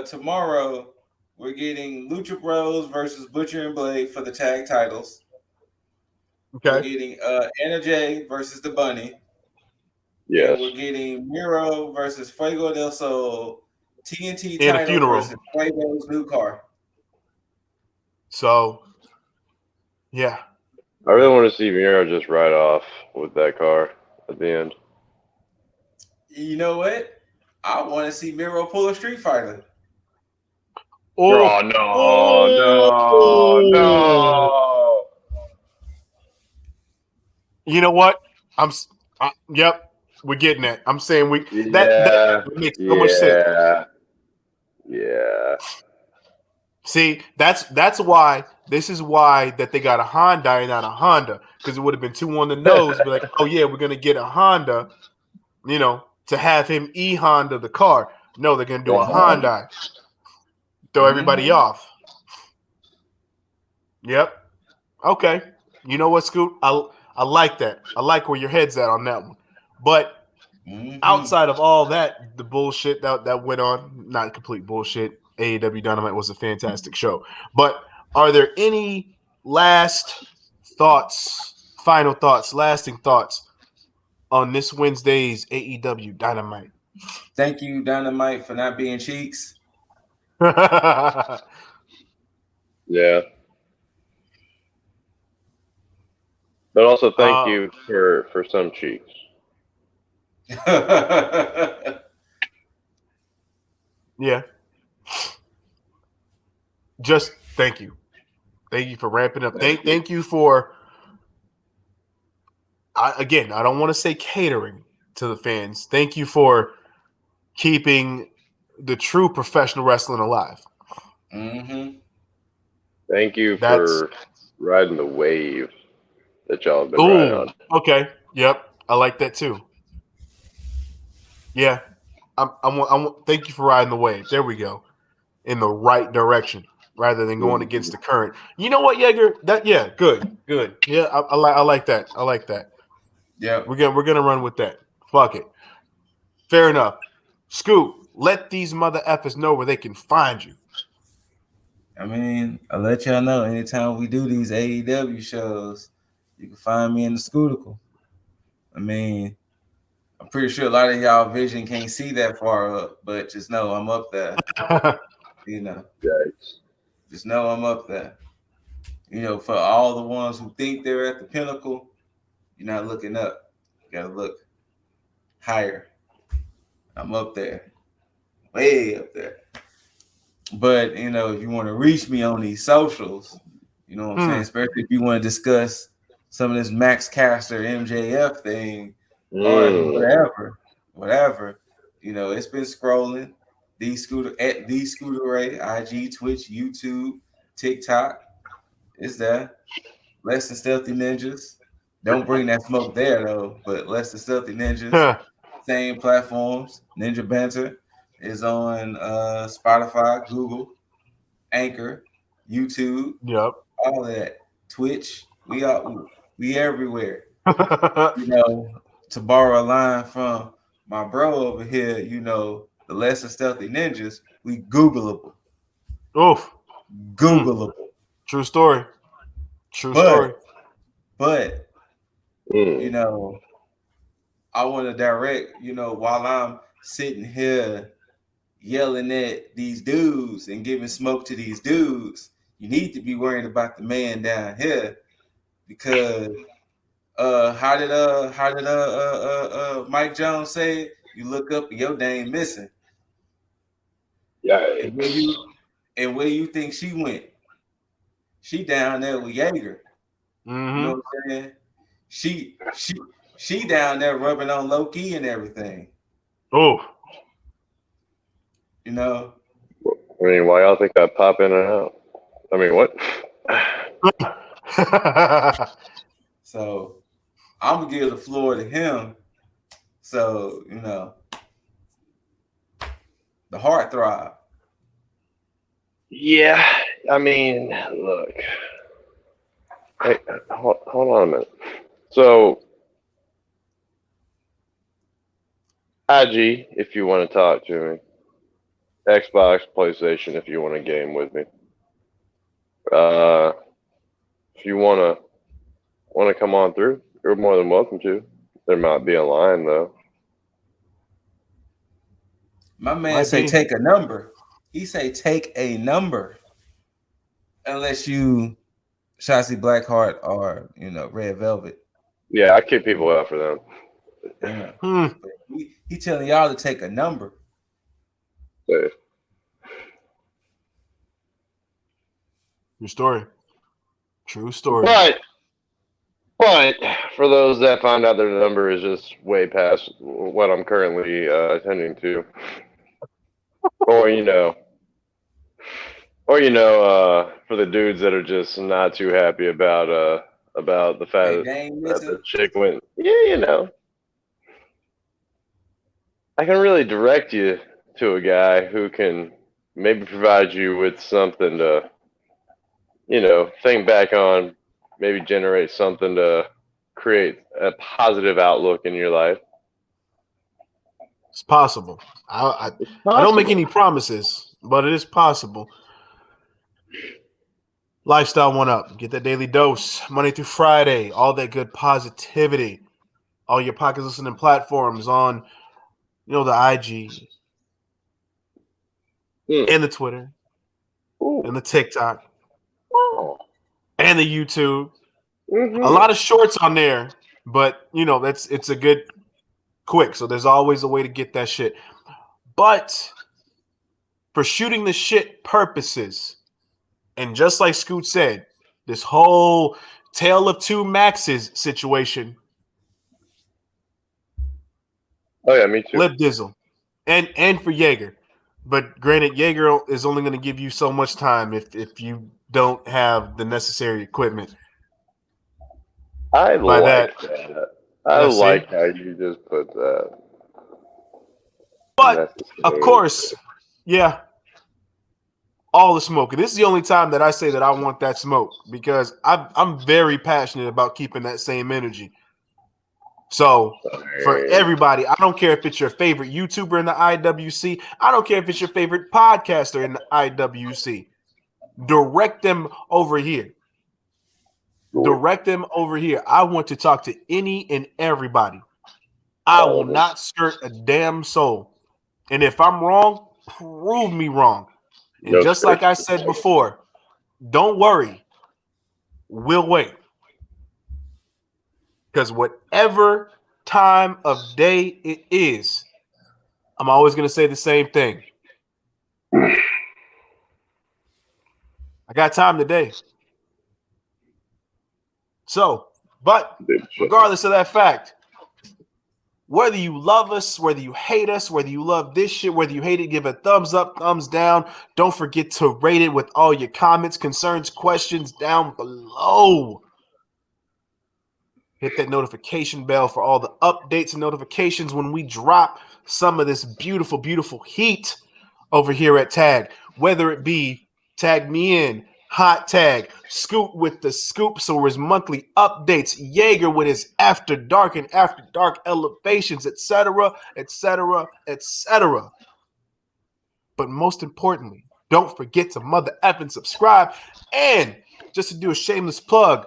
tomorrow we're getting Lucha Bros versus Butcher and Blade for the tag titles. Okay. We're getting Anna Jay versus the Bunny. Yes. And we're getting Miro versus Fuego del Sol, TNT title versus Fuego's new car. So, yeah. I really want to see Miro just ride off with that car at the end. You know what? I want to see Miro pull a Street Fighter. Oh no, no. You know what? Yep, we're getting that. I'm saying that makes so much sense. Yeah. See, that's why this is why that they got a Hyundai and not a Honda, because it would have been too on the nose. Be like, oh yeah, we're gonna get a Honda, to have him Honda the car. No, they're gonna do a Hyundai. Throw everybody off. Yep. Okay. You know what, Scoot? I like that. I like where your head's at on that one. But outside of all that, the bullshit that went on, not complete bullshit. AEW Dynamite was a fantastic show. But are there any last thoughts, final thoughts, lasting thoughts on this Wednesday's AEW Dynamite? Thank you, Dynamite, for not being cheeks. Yeah. But also thank you for some cheeks. Yeah. Just thank you. Thank you for ramping up. Thank you for I don't want to say catering to the fans. Thank you for keeping the true professional wrestling alive. Thank you for riding the wave that y'all have been riding on. Okay. Yep. I like that too. Yeah. Thank you for riding the wave. There we go. In the right direction rather than going against the current. You know what, Yeager? Good. Yeah, I like that. I like that. Yeah. We're gonna run with that. Fuck it. Fair enough. Scoot, let these mother effers know where they can find you. I mean, I'll let y'all know anytime we do these AEW shows, you can find me in the Scouticle. I mean, I'm pretty sure a lot of y'all vision can't see that far up, but just know I'm up there. Just know I'm up there. For all the ones who think they're at the pinnacle, you're not looking up. You gotta look higher. I'm up there. Way up there. But if you want to reach me on these socials, you know what I'm saying? Especially if you want to discuss some of this Max Caster MJF thing or whatever. It's been scrolling. TheScooterRay, IG, Twitch, YouTube, TikTok. It's there. Less Than Stealthy Ninjas. Don't bring that smoke there though, but Less Than Stealthy Ninjas. Same platforms. Ninja Banter is on Spotify, Google, Anchor, YouTube, all of that. Twitch. We everywhere. To borrow a line from my bro over here, the Less Than Stealthy Ninjas, we Googleable. Oof. Googleable. True story. Story. But I want to direct, while I'm sitting here yelling at these dudes and giving smoke to these dudes, you need to be worrying about the man down here, because how did Mike Jones say it? You look up and your dame missing. Yeah. And where you think she went? She down there with Jaeger. You know what I'm saying? She down there rubbing on low key and everything. Oh. I mean, why y'all think I pop in and out? I mean, what? So I'm gonna give the floor to him. So the heartthrob. Yeah, I mean, look. Hey, hold on a minute. So, IG, if you want to talk to me. Xbox, PlayStation, if you want to game with me. If you want to come on through, you're more than welcome to. There might be a line though. My man say take a number. He say take a number. Unless you Shotzi Blackheart or Red Velvet. Yeah, I kick people out for them. Yeah. He telling y'all to take a number. Safe. True story. True story. But for those that find out their number is just way past what I'm currently attending to, or for the dudes that are just not too happy about the fact that the chick went, I can really direct you to a guy who can maybe provide you with something to, think back on, maybe generate something to create a positive outlook in your life. It's possible. I don't make any promises, but it is possible. Lifestyle 1UP. Get that daily dose Monday through Friday. All that good positivity. All your podcast listening platforms on, the IG and the Twitter and the TikTok and the YouTube. A lot of shorts on there, but it's a good quick. So there's always a way to get that shit. But for shooting the shit purposes, and just like Scoot said, this whole Tale of Two Maxes situation. Oh yeah, me too. Lip Dizzle. And for Jaeger. But granted, Jaeger is only going to give you so much time if you don't have the necessary equipment. I like that. I like how you just put that. But of course, yeah, all the smoke. And this is the only time that I say that I want that smoke because I'm very passionate about keeping that same energy. So for everybody, I don't care if it's your favorite YouTuber in the IWC. I don't care if it's your favorite podcaster in the IWC. Direct them over here. Direct them over here. I want to talk to any and everybody. I will not skirt a damn soul. And if I'm wrong, prove me wrong. And just like I said before, don't worry. We'll wait. Because whatever time of day it is, I'm always going to say the same thing. I got time today. So, but regardless of that fact, whether you love us, whether you hate us, whether you love this shit, whether you hate it, give a thumbs up, thumbs down. Don't forget to rate it with all your comments, concerns, questions down below. Hit that notification bell for all the updates and notifications when we drop some of this beautiful, beautiful heat over here at Tag. Whether it be Tag Me In, Hot Tag, Scoot with the Scoop, so his monthly updates, Jaeger with his After Dark and After Dark elevations, etc., etc., etc. But most importantly, don't forget to mother effing subscribe. And just to do a shameless plug,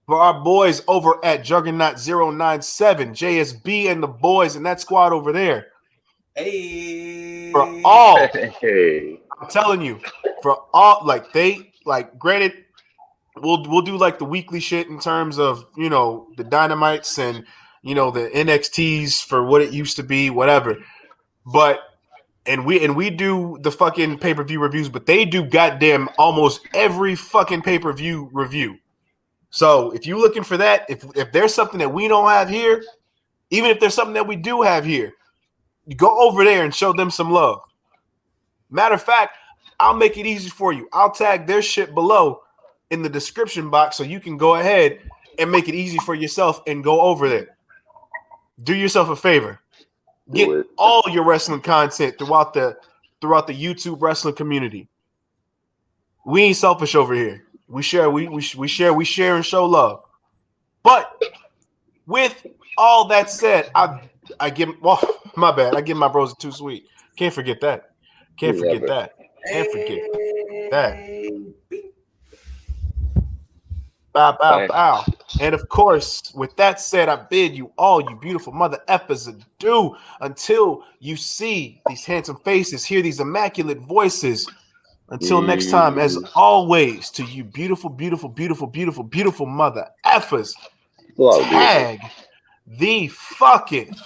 for our boys over at Juggernaut 097, JSB and the boys and that squad over there. Hey. For all, I'm telling you, for all, granted, we'll do like the weekly shit in terms of, the Dynamites and, the NXTs for what it used to be, whatever. But, and we do the fucking pay-per-view reviews, but they do goddamn almost every fucking pay-per-view review. So if you're looking for that, if there's something that we don't have here, even if there's something that we do have here, you go over there and show them some love. Matter of fact, I'll make it easy for you. I'll tag their shit below in the description box so you can go ahead and make it easy for yourself and go over there. Do yourself a favor. Get all your wrestling content throughout the YouTube wrestling community. We ain't selfish over here. We share and show love. But with all that said, I give my bad. I give my bros too sweet. Can't forget that. Can't forget that. Bow, bow, bow. And of course, with that said, I bid you all, you beautiful mother effers, adieu until you see these handsome faces, hear these immaculate voices. Until next time, as always, to you beautiful, beautiful, beautiful, beautiful, beautiful mother effers, tag the fucketh